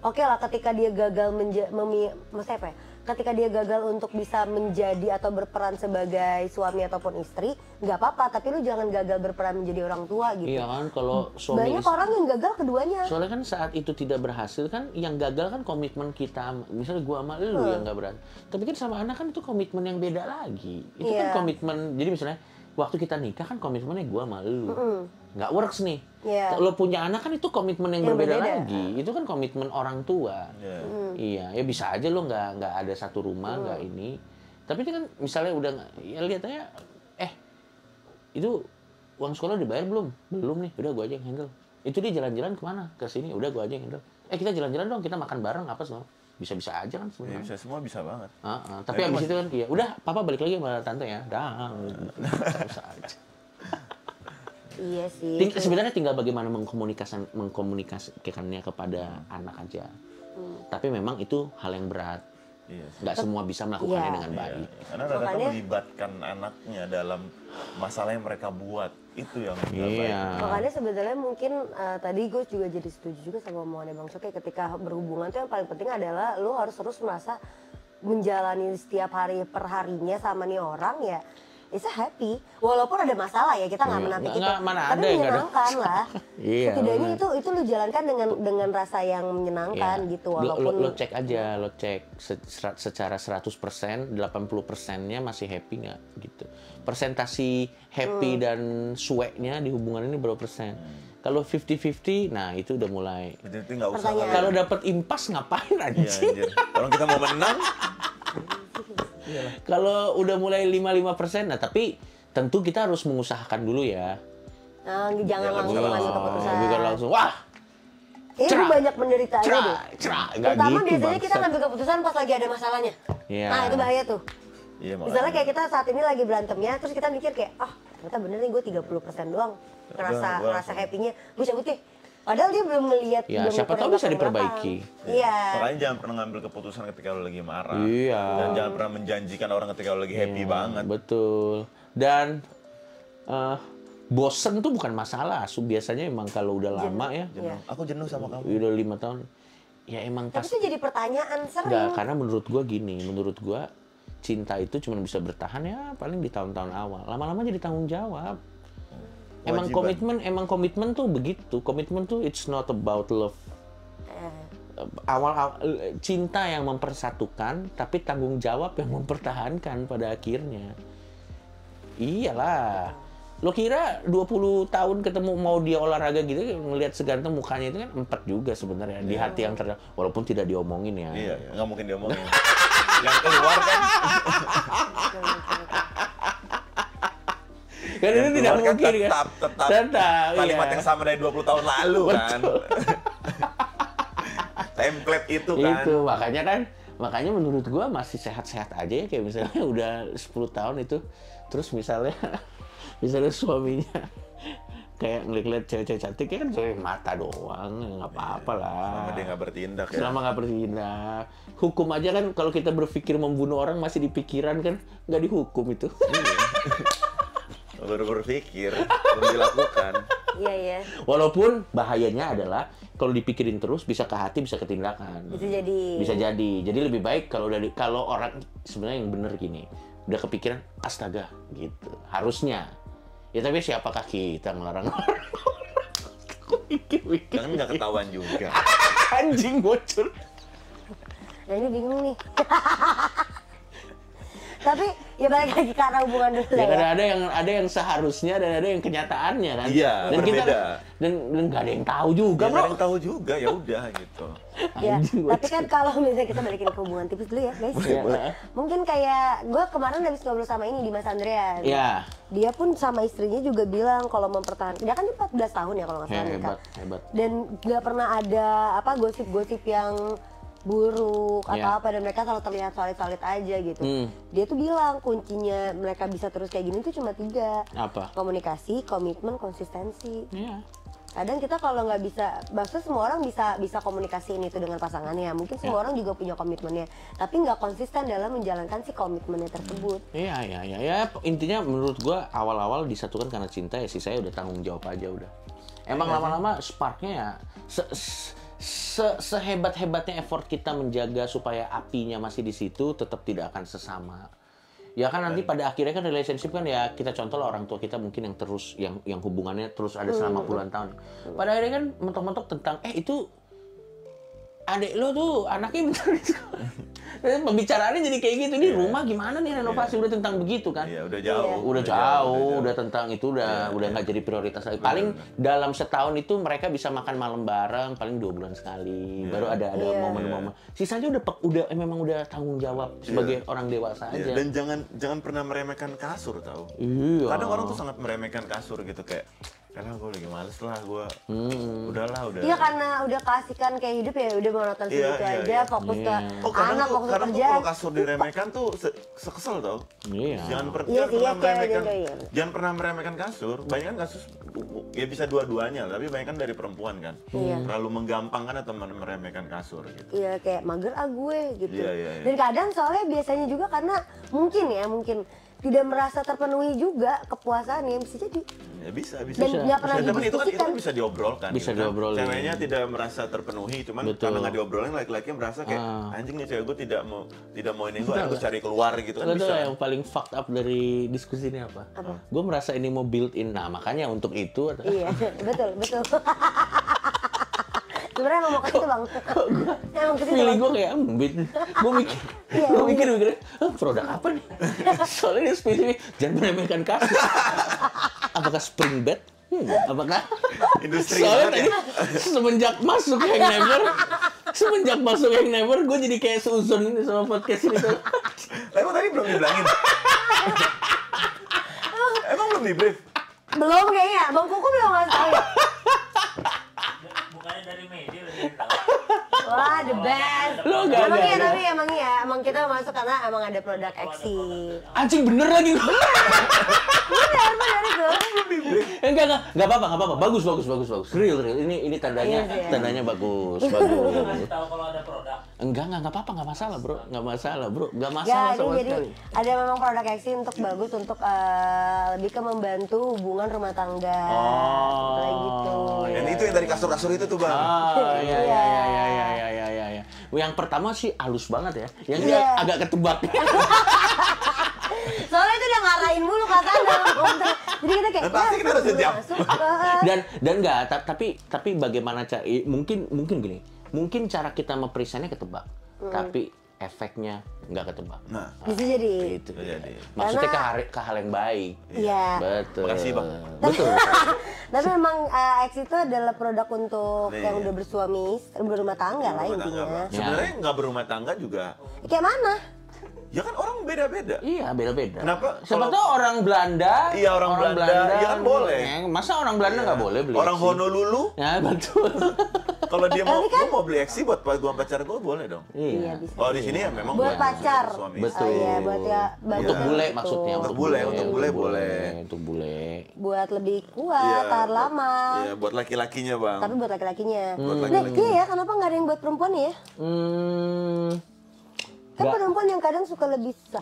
oke lah ketika dia gagal maksudnya apa ya? Ketika dia gagal untuk bisa menjadi atau berperan sebagai suami ataupun istri, nggak apa-apa. Tapi lu jangan gagal berperan menjadi orang tua gitu. Iya kan, kalau suami Banyak orang yang gagal keduanya. Soalnya kan saat itu tidak berhasil kan, yang gagal kan komitmen kita. Misalnya gua sama lu yang nggak berhasil. Tapi kan sama anak kan itu komitmen yang beda lagi. Itu Iya. kan komitmen. Jadi misalnya waktu kita nikah kan komitmennya gua sama lu. Nggak works nih. Iya. Kalau punya anak kan itu komitmen yang berbeda berbeda. lagi. Itu kan komitmen orang tua. Iya. Iya, ya bisa aja lo nggak ada satu rumah, nggak ini. Tapi itu kan misalnya udah ya lihat aja, itu uang sekolah dibayar belum? Belum nih, udah gua aja yang handle. Itu dia jalan-jalan kemana? Ke sini, udah gua aja yang handle. Kita jalan-jalan dong, kita makan bareng apa semua. Bisa-bisa aja kan Ya, sebenarnya. bisa semua bisa banget. Tapi Nah, abis itu kan, ya udah, papa balik lagi sama tante ya. Dah, bisa aja. Iya sih. Sebenarnya tinggal bagaimana mengkomunikasikannya kepada anak aja. Tapi memang itu hal yang berat. Iya sih. Nggak semua bisa melakukannya Iya. dengan baik. Iya. Karena rata-rata Makanya- melibatkan anaknya dalam masalah yang mereka buat. Itu yang nggak Iya. baik. Makanya sebenarnya mungkin tadi gue juga jadi setuju juga sama omongannya Bang Coki, ketika berhubungan tuh yang paling penting adalah lu harus terus merasa menjalani setiap hari per harinya sama nih orang ya it's happy, walaupun ada masalah ya kita nggak Iya. menampik Nggak, itu, mana tapi ada yang nggak ada. menyenangkan lah. Iya, Setidaknya benar. itu lu jalankan dengan rasa yang menyenangkan Iya. gitu, walaupun Lo cek aja, lo cek secara 100%, 80%-nya masih happy nggak gitu. Persentasi happy dan sueknya di hubungan ini berapa persen? Kalau 50-50, nah itu udah mulai. Itu nggak usah. Pertanyaan. Kalau dapat impas ngapain Iya, anjing? anjir. Kalau kita mau menang, Kalau udah mulai 55%, nah tapi tentu kita harus mengusahakan dulu ya. jangan langsung jangan ngambil langsung. keputusan. Bukan langsung, wah, Ini cerah. banyak penderitaannya deh. cerah, nggak Terutama gitu biasanya kita bangsat. ngambil keputusan pas lagi ada masalahnya. Iya. Nah itu bahaya tuh. iya Misalnya kayak kita saat ini lagi berantemnya, terus kita mikir kayak, ternyata bener nih gue 30% doang Gua ngerasa happy-nya, gue cabut deh. Padahal dia belum ngelihat, Ya, belum siapa tahu ngukur bisa yang diperbaiki. belakang. Iya. Makanya jangan pernah ngambil keputusan ketika lo lagi marah. Iya. Dan jangan pernah menjanjikan orang ketika lo lagi happy banget. Betul. Dan bosen tuh bukan masalah. Biasanya emang kalau udah lama ya, Iya. Aku jenuh sama kamu. udah 5 tahun, ya emang Tapi pas. itu jadi pertanyaan sering. Enggak, karena menurut gua gini, menurut gua cinta itu cuma bisa bertahan ya paling di tahun-tahun awal. Lama-lama jadi tanggung jawab. Emang komitmen tuh begitu. Komitmen tuh it's not about love. Awal cinta yang mempersatukan, tapi tanggung jawab yang mempertahankan pada akhirnya. Iyalah. Lo kira 20 tahun ketemu mau dia olahraga gitu, ngelihat seganteng mukanya itu kan 4 juga sebenarnya di hati yang terdalam, walaupun tidak diomongin ya. Iya, nggak mungkin diomongin. Yang keluar kan. Kan itu yang tidak keluar kan mungkin kan. tetap kalimat iya. yang sama dari 20 tahun lalu kan. Template itu kan. Itu makanya menurut gua masih sehat-sehat aja ya, kayak misalnya udah 10 tahun itu terus misalnya suaminya kayak ngeliat cewek-cewek cantik ya kan cewek mata doang, nggak apa-apa lah. Selama dia nggak bertindak ya. Selama nggak bertindak. Hukum aja kan kalau kita berpikir membunuh orang masih di pikiran kan nggak dihukum itu. Baru berpikir, belum dilakukan. Iya, iya. Walaupun bahayanya adalah kalau dipikirin terus bisa ke hati, bisa ke tindakan. Bisa jadi. Jadi lebih baik kalau orang sebenarnya yang bener gini, udah kepikiran astaga gitu. Harusnya. Ya tapi siapakah kita ngelarang orang? Mikir-mikir. Kan nggak ketahuan juga. Anjing bocor. Nah ini bingung nih. Tapi ya balik lagi karena hubungan dulu Ya lah kan ya. ada yang seharusnya dan ada yang kenyataannya kan. Iya, dan kita berbeda. dan nggak ada yang tahu juga, Gak bro. ada yang tahu juga, ya udah gitu. Ya, Anjing, tapi kan kalau misalnya kita balikin ke hubungan tipis dulu ya guys. Boleh. Mungkin kayak gue kemarin habis ngobrol sama ini Dimas Andrean. Iya. Dia pun sama istrinya juga bilang kalau mempertahankan, dia kan 14 tahun ya kalau nggak salah nikah. Hebat. Dan nggak pernah ada apa gosip-gosip yang buruk atau Iya. apa, dan mereka selalu terlihat solid-solid aja gitu. Hmm. Dia tuh bilang kuncinya mereka bisa terus kayak gini tuh cuma 3. Apa? Komunikasi, komitmen, konsistensi. Iya. Kadang kita kalau nggak bisa, maksudnya semua orang bisa komunikasiin itu dengan pasangannya. Mungkin semua orang juga punya komitmennya, tapi nggak konsisten dalam menjalankan si komitmennya tersebut. Iya. Ya, intinya menurut gua awal-awal disatukan karena cinta ya, saya udah tanggung jawab aja udah. Emang lama-lama sparknya ya sehebat-hebatnya effort kita menjaga supaya apinya masih di situ, tetap tidak akan sesama. Ya kan nanti pada akhirnya kan relationship kan ya, kita contoh lah orang tua kita mungkin yang terus yang hubungannya terus ada selama puluhan tahun. Pada akhirnya kan mentok-mentok tentang itu adek lo tuh anaknya bentar di sekolah. Pembicaraannya jadi kayak gitu, nih rumah gimana nih renovasi, udah tentang begitu kan. Iya, udah jauh. Udah jauh, udah tentang itu udah nggak jadi prioritas lagi. Paling dalam setahun itu mereka bisa makan malam bareng paling 2 bulan sekali. Baru ada momen-momen. Sisanya memang udah tanggung jawab sebagai orang dewasa aja. Dan jangan pernah meremehkan kasur tau. Iya. Kadang orang tuh sangat meremehkan kasur gitu, kayak karena gue lagi males lah, gue udahlah. Iya, karena udah kasihkan kayak hidup ya udah monoton segitu aja, fokus ke anak, fokus ke kadang tuh kerja. kalau kasur diremehkan tuh sekesel tau. Iya. Jangan pernah meremehkan kasur. Banyak kan kasus ya bisa dua-duanya, tapi banyak kan dari perempuan kan. Terlalu menggampangkan atau meremehkan kasur gitu. Iya, kayak mager gue gitu. Iya. Dan kadang soalnya biasanya juga karena mungkin tidak merasa terpenuhi juga kepuasannya, bisa jadi. Ya bisa. Dan nggak pernah Tapi itu didiskusikan. bisa diobrolkan. Bisa gitu kan. diobrolin. Ceweknya tidak merasa terpenuhi, cuman Betul. karena nggak diobrolin, laki-laki merasa kayak anjing nih cewek gue tidak mau ini gue, aku cari keluar gitu kan Lo bisa. tau yang paling fucked up dari diskusi ini apa? Gue merasa ini mau built in, nah makanya untuk itu. Iya, betul. Sebenarnya emang mau ke situ, Bang. Emang ke situ, Feeling Bang. gue kayak gue mikir produk apa nih? Soalnya dia spesifik, jangan meremehkan kasur. Apakah spring bed? Apakah Industri soalnya banget tadi semenjak masuk yang never, gue jadi kayak seuzon ini sama podcast ini. Emang tadi belum dibilangin? Emang belum di brief? Belum kayaknya, Bang Kuku belum ngasih tahu ya? Bukannya dari media udah tahu. Wah, the best. Lo nggak Emang ada. iya, tapi emang kita masuk karena emang ada produk Exi. Anjing bener lagi. Benar itu. Enggak apa-apa. Bagus. Real. Ini tandanya Iya sih, ya. tandanya bagus. Kasih tahu kalau ada produk. Enggak apa-apa, enggak masalah, Bro. Enggak masalah Ya, sama jadi sekali. ada memang produk Exi untuk bagus untuk lebih ke membantu hubungan rumah tangga. Kayak gitu. Dan itu yang dari kasur-kasur itu tuh bang. Iya. Yang pertama sih halus banget ya. Yang dia Iya. agak ketebak. Soalnya itu udah ngarahin mulu katanya. Jadi kita kayak Dan pasti kita harus sejam. masuk. Dan enggak, tapi bagaimana cara mungkin gini. Mungkin cara kita mempresentnya ketebak. Tapi efeknya nggak ketebak. Nah, Bisa jadi. Itu. bisa jadi. Maksudnya Karena- ke hal yang baik. Iya. Betul. Makasih, Bang. Betul. Tapi memang Exi itu adalah produk untuk Nih. yang udah berumah tangga lah Rumah tangga, intinya. Bang. Sebenarnya nggak berumah tangga juga. Kayak mana? Ya kan orang beda-beda. Iya, beda-beda. Kenapa? Siapa Kalau- tahu orang Belanda. Iya, orang Belanda. Ya kan boleh. Ya, masa orang Belanda nggak boleh beli? Orang Exi? Honolulu, Ya, betul. kalau dia mau beli Exi buat gua pacar gua boleh dong. Iya, Iya. bisa. Kalau di sini ya memang Buat pacar. suami. Betul. Oh iya, buat ya Untuk bantu bule gitu. maksudnya. Untuk bule boleh. Untuk bule. Buat lebih kuat, Iya, tahan lama. Iya, buat laki-lakinya bang. Tapi buat laki-lakinya. Buat Nah, laki-lakinya. iya ya, kenapa nggak ada yang buat perempuan ya? Kan Nggak. perempuan yang kadang suka lebih susah.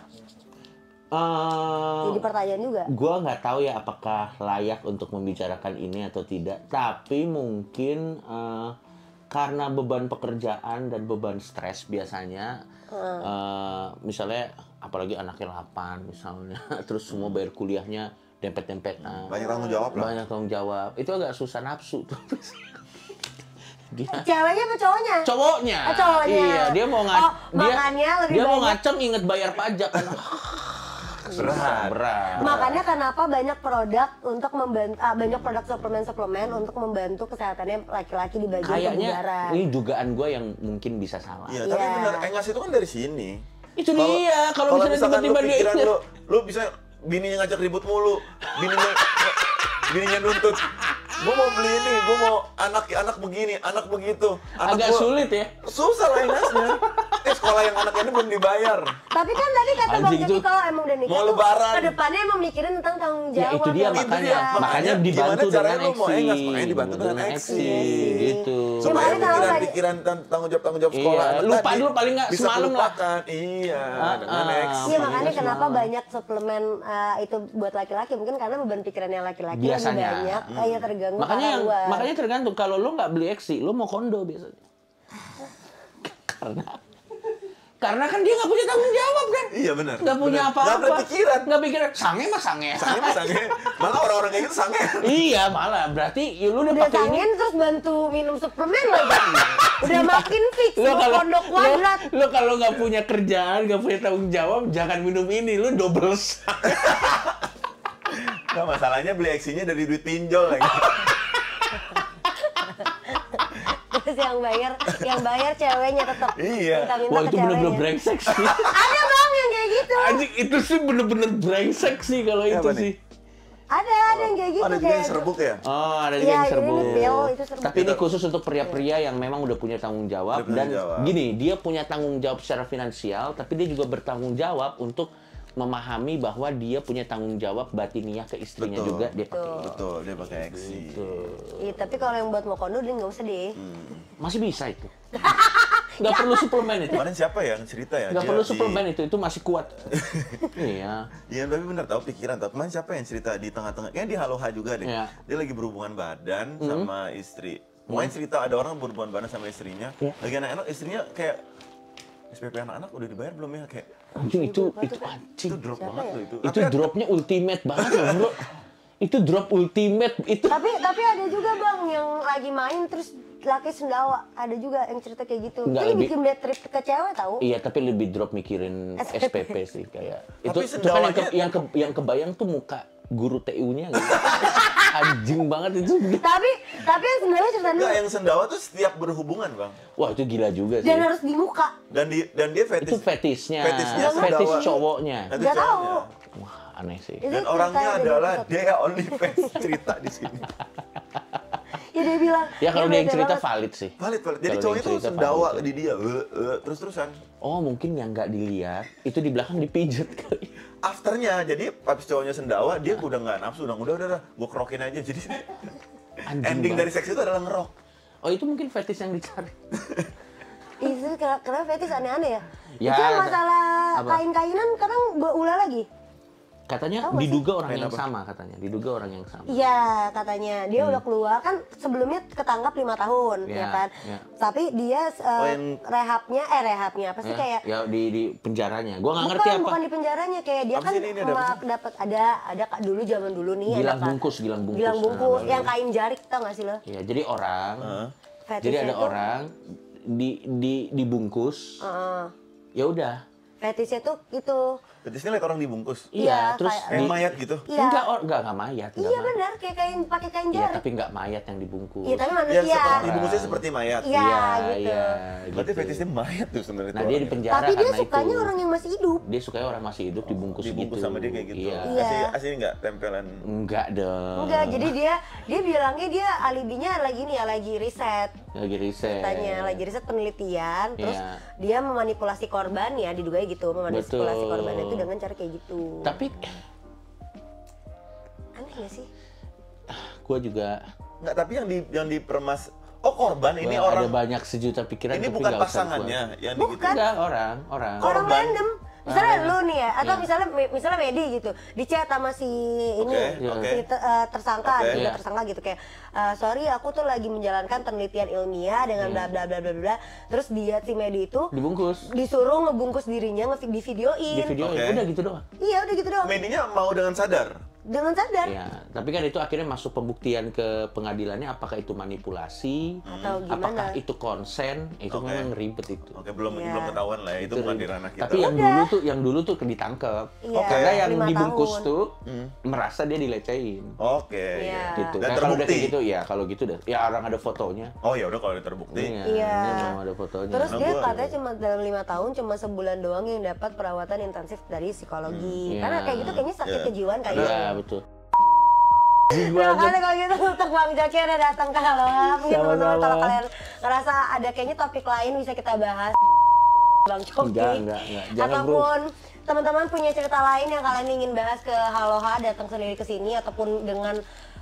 Jadi pertanyaan juga. Gua nggak tahu ya apakah layak untuk membicarakan ini atau tidak. Tapi mungkin karena beban pekerjaan dan beban stres biasanya, misalnya apalagi anaknya 8 misalnya, terus semua bayar kuliahnya dempet-dempetan. Banyak tanggung jawab lah. Banyak tanggung jawab. Itu agak susah nafsu tuh. Dia Ceweknya apa cowoknya? cowoknya. Oh, cowoknya. Iya, dia mau Oh, makanya lebih dia mau banyak. ngaceng inget bayar pajak kan. berat. Makanya kenapa banyak produk untuk membantu, banyak produk suplemen untuk membantu kesehatannya laki-laki di bagian Kayaknya kebugaran. ini dugaan gue yang mungkin bisa salah. Iya, tapi Iya. benar, engas itu kan dari sini. Itu dia, kalau misalnya misalkan tiba-tiba lu dia pikiran lu bisa bininya ngajak ribut mulu, bininya nuntut. Gue mau beli ini, gue mau anak begini, anak begitu. Anak agak sulit ya. Susah lah engasnya. Sekolah yang anak ini belum dibayar. Tapi kan tadi kata Bang Anjing Jaki itu. kalau emang udah nikah Mau tuh lebaran. kedepannya emang mikirin tentang tanggung Ya jawab. itu dia yang makanya besar. dibantu gimana caranya dengan lu mau Exi. engas, makanya dibantu dengan Exi. gitu. Supaya Supaya tahu lagi. pikiran tanggung jawab sekolah Iya, anak lupa tadi dulu paling nggak bisa semalam lah. kelupakan. Iya, dengan Exi. Iya makanya Makanya kenapa semalam. banyak suplemen itu buat laki-laki, mungkin karena beban pikirannya laki-laki lebih Biasanya. banyak, kayak terganggu Makanya karena luar. tergantung kalau lo nggak beli Exi, lo mau kondo biasanya. Karena kan dia nggak punya tanggung jawab kan. Iya benar. Nggak punya benar. apa-apa. Nggak berpikiran. Nggak pikiran. Sange mah sange. Sange. Malah orang-orang kayak gitu sange. Iya malah. Berarti ya, lu udah Udah pakai ini. sangin terus bantu minum suplemen lagi. Udah makin fix Lo kalau pondok kuadrat. lo kalau nggak punya kerjaan, nggak punya tanggung jawab, jangan minum ini. Lo double sang. Nggak, masalahnya beli Exi-nya dari duit pinjol lagi. Terus yang bayar ceweknya tetap. Iya. Minta-minta Wah ke itu bener-bener ceweknya. brengsek sih. Ada Bang yang kayak gitu. Anjing itu sih bener-bener brengsek sih kalau Iya, itu apa nih? sih. Ada yang kayak gitu Ada juga yang serbuk ya? Oh, ada Iya, juga yang jadi serbuk. ini pil, itu serbuk. Tapi ini khusus untuk pria-pria yang memang udah punya tanggung jawab Udah punya dan jawab. gini, dia punya tanggung jawab secara finansial, tapi dia juga bertanggung jawab untuk memahami bahwa dia punya tanggung jawab batiniah ke istrinya Betul. juga dia pakai. Betul, dia pakai Exi. Iya, tapi kalau yang buat mau kondo dia nggak usah deh. Masih bisa itu. Nggak perlu suplemen itu. Kemarin siapa ya yang cerita ya? Nggak Dia perlu di- suplemen itu masih kuat. Iya. Iya, tapi bener tahu pikiran. Tahu kemarin siapa yang cerita di tengah-tengah? Kayaknya di Haloha juga deh. Iya. Dia lagi berhubungan badan sama istri. Pokoknya cerita ada orang berhubungan badan sama istrinya. Iya. Lagi anak-anak, istrinya kayak SPP anak-anak udah dibayar belum ya? Kayak Anjing itu anjing. itu drop banget loh itu. Itu dropnya ultimate banget loh, Bro. Itu drop ultimate itu. Tapi ada juga Bang yang lagi main terus laki sendawa. Ada juga yang cerita kayak gitu. Nggak, Ini lebih- bikin bad trip ke cewek tahu. Iya, tapi lebih drop mikirin SPP sih kayak. Itu kan sendawanya- yang kebayang tuh muka guru TU-nya gitu. Anjing banget itu. Tapi yang sendawa cerita dulu. Enggak, yang sendawa tuh setiap berhubungan, Bang. Wah, itu gila juga sih. Dan harus di muka. Dan dia Itu fetish. fetishnya. Fetishnya Fetish sendawa. cowoknya. Nanti Nggak tahu. cowoknya. Wah, aneh sih. Itu Dan cerita orangnya dari adalah episode. dia OnlyFans cerita di sini. Ya dia bilang. Ya kalau dia yang bete cerita banget. valid sih. Valid. Jadi Kalau cowoknya yang tuh cerita sendawa valid. di dia, terus-terusan. Oh, mungkin yang nggak dilihat itu di belakang dipijet kali. Afternya, jadi habis cowoknya sendawa, dia udah nggak nafsu, udah, gue kerokin aja. Jadi Anjing ending banget. dari seks itu adalah ngerok. Oh, itu mungkin fetish yang dicari. Itu kenapa fetish aneh-aneh ya? Ya, Itu yang masalah apa? kain-kainan kadang berulah lagi. Katanya Tahu nggak diduga orang Main yang apa? sama katanya. Diduga orang yang sama. Iya katanya dia udah keluar kan sebelumnya ketangkap 5 tahun Iya, ya kan. iya. Tapi dia yang- rehabnya apa sih kayak Ya di penjaranya. Gua nggak ngerti apa. bukan di penjaranya kayak dia Apa kan sih ini, ada apa dapat ada dulu zaman dulu nih Gilang ada bungkus, gilang bungkus. Gilang bungkus Nah, yang kain jarik tau gak sih lo? Iya, jadi orang. Fetishnya Jadi ada tuh- orang dibungkus. Heeh. Ya udah. Fetishnya tuh gitu. Fetishnya lihat orang dibungkus. Iya, Iya, terus kayak- Kayak mayat gitu. Iya. enggak mayat, enggak Iya mayat. benar kayak kain pakai kain Iya, jarik. tapi enggak mayat yang dibungkus. Iya tapi Ya, manusia. seperti dibungkusnya seperti mayat. Iya, gitu. Iya, Berarti gitu. fetishnya mayat tuh sebenarnya. Nah, tuh dia di orangnya. penjara Tapi dia karena sukanya itu. orang yang masih hidup. Dia sukanya orang masih hidup dibungkus, dibungkus gitu. sama dia kayak gitu. Iya. Iya. Asli nggak tempelan. Enggak dong. Enggak, jadi dia bilangnya dia alibinya lagi nih ya lagi riset. Lagi riset. Katanya lagi riset penelitian, terus Iya. dia memanipulasi korban ya, diduganya gitu, memanipulasi Betul. korban itu dengan cara kayak gitu. Tapi Aneh gak sih? gua juga Nggak, tapi yang dipermas. Oh, korban ini gua orang. ada banyak sejuta pikiran Ini tapi bukan nggak usah pasangannya gua. yang Bukan. gitu. Enggak, orang. Orang Korban. random. Misalnya lu nih ya, atau Iya. misalnya Medi gitu, di chat sama si ini, Oke, si tersangka, Oke. juga Iya. tersangka gitu kayak, sorry aku tuh lagi menjalankan penelitian ilmiah dengan bla bla bla bla bla. Terus dia si Medi itu Dibungkus. disuruh ngebungkus dirinya di videoin. Di video Oke. udah gitu doang. Iya udah gitu doang. Medinya mau dengan sadar. dengan sadar. Ya, tapi kan itu akhirnya masuk pembuktian ke pengadilannya, apakah itu manipulasi, Atau gimana? apakah itu konsen, itu Oke. memang ribet itu. Oke, belum Iya. ketahuan lah ya, itu bukan di ranah kita. Tapi yang dulu tuh ditangkap. Iya, Karena yang 5 dibungkus tahun. tuh merasa dia dilecehin. Oke, Iya. Gitu. Dan Nah, kalau udah terbukti. kayak gitu ya, kalau gitu udah. Ya orang ada fotonya. Oh ya udah kalau udah terbukti. Iya. Ini memang ada fotonya. Terus Karena dia gua- katanya cuma dalam 5 tahun cuma sebulan doang yang dapat perawatan intensif dari psikologi. Iya. Karena kayak gitu kayaknya sakit Iya. kejiwaan kayaknya. Iya, betul. Terima kasih kalau gitu untuk Bang Joki udah datang ke Haloha. Mungkin teman-teman Sama-sama. kalau kalian ngerasa ada kayaknya topik lain bisa kita bahas Bang Joki. Enggak. Jangan, bro. Ataupun teman-teman punya cerita lain yang kalian ingin bahas ke Haloha, datang sendiri ke sini ataupun dengan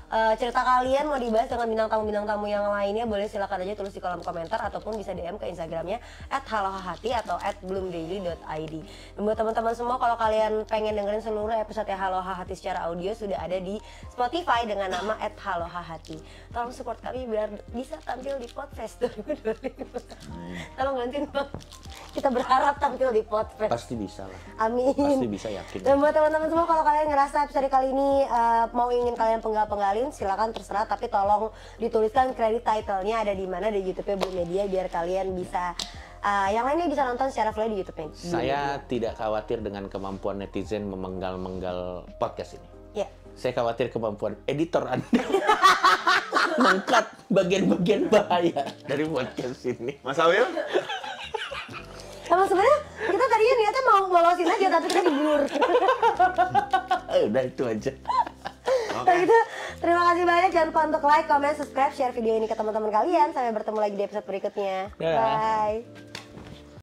cerita kalian mau dibahas dengan bintang tamu yang lainnya, boleh silakan aja tulis di kolom komentar ataupun bisa DM ke Instagramnya @halohahati atau @bloomdaily.id. Dan buat teman-teman semua, kalau kalian pengen dengerin seluruh episode Haloha Hati secara audio sudah ada di Spotify dengan nama @halohahati. Tolong support kami biar bisa tampil di Podfest 2025. Tolong bantuin Bang. Kita berharap tampil di Podfest. Pasti bisa lah. Amin. Pasti bisa, yakin. Dan buat teman-teman semua, kalau kalian ngerasa episode kali ini mau ingin kalian penggalin, silakan terserah, tapi tolong dituliskan kredit title-nya ada di mana di YouTube Blue Media biar kalian bisa yang lainnya bisa nonton secara free di YouTube-nya. Saya tidak khawatir dengan kemampuan netizen memenggal-menggal podcast ini. Ya. Saya khawatir kemampuan editor Anda mengkat bagian-bagian bahaya dari podcast ini. Mas Awil? Emang sebenarnya kita tadinya niatnya mau lolosin aja, tapi kita dibur. Udah itu aja. Kalau gitu, terima kasih banyak. Jangan lupa untuk like, comment, subscribe, share video ini ke teman-teman kalian. Sampai bertemu lagi di episode berikutnya. Dadah. Bye.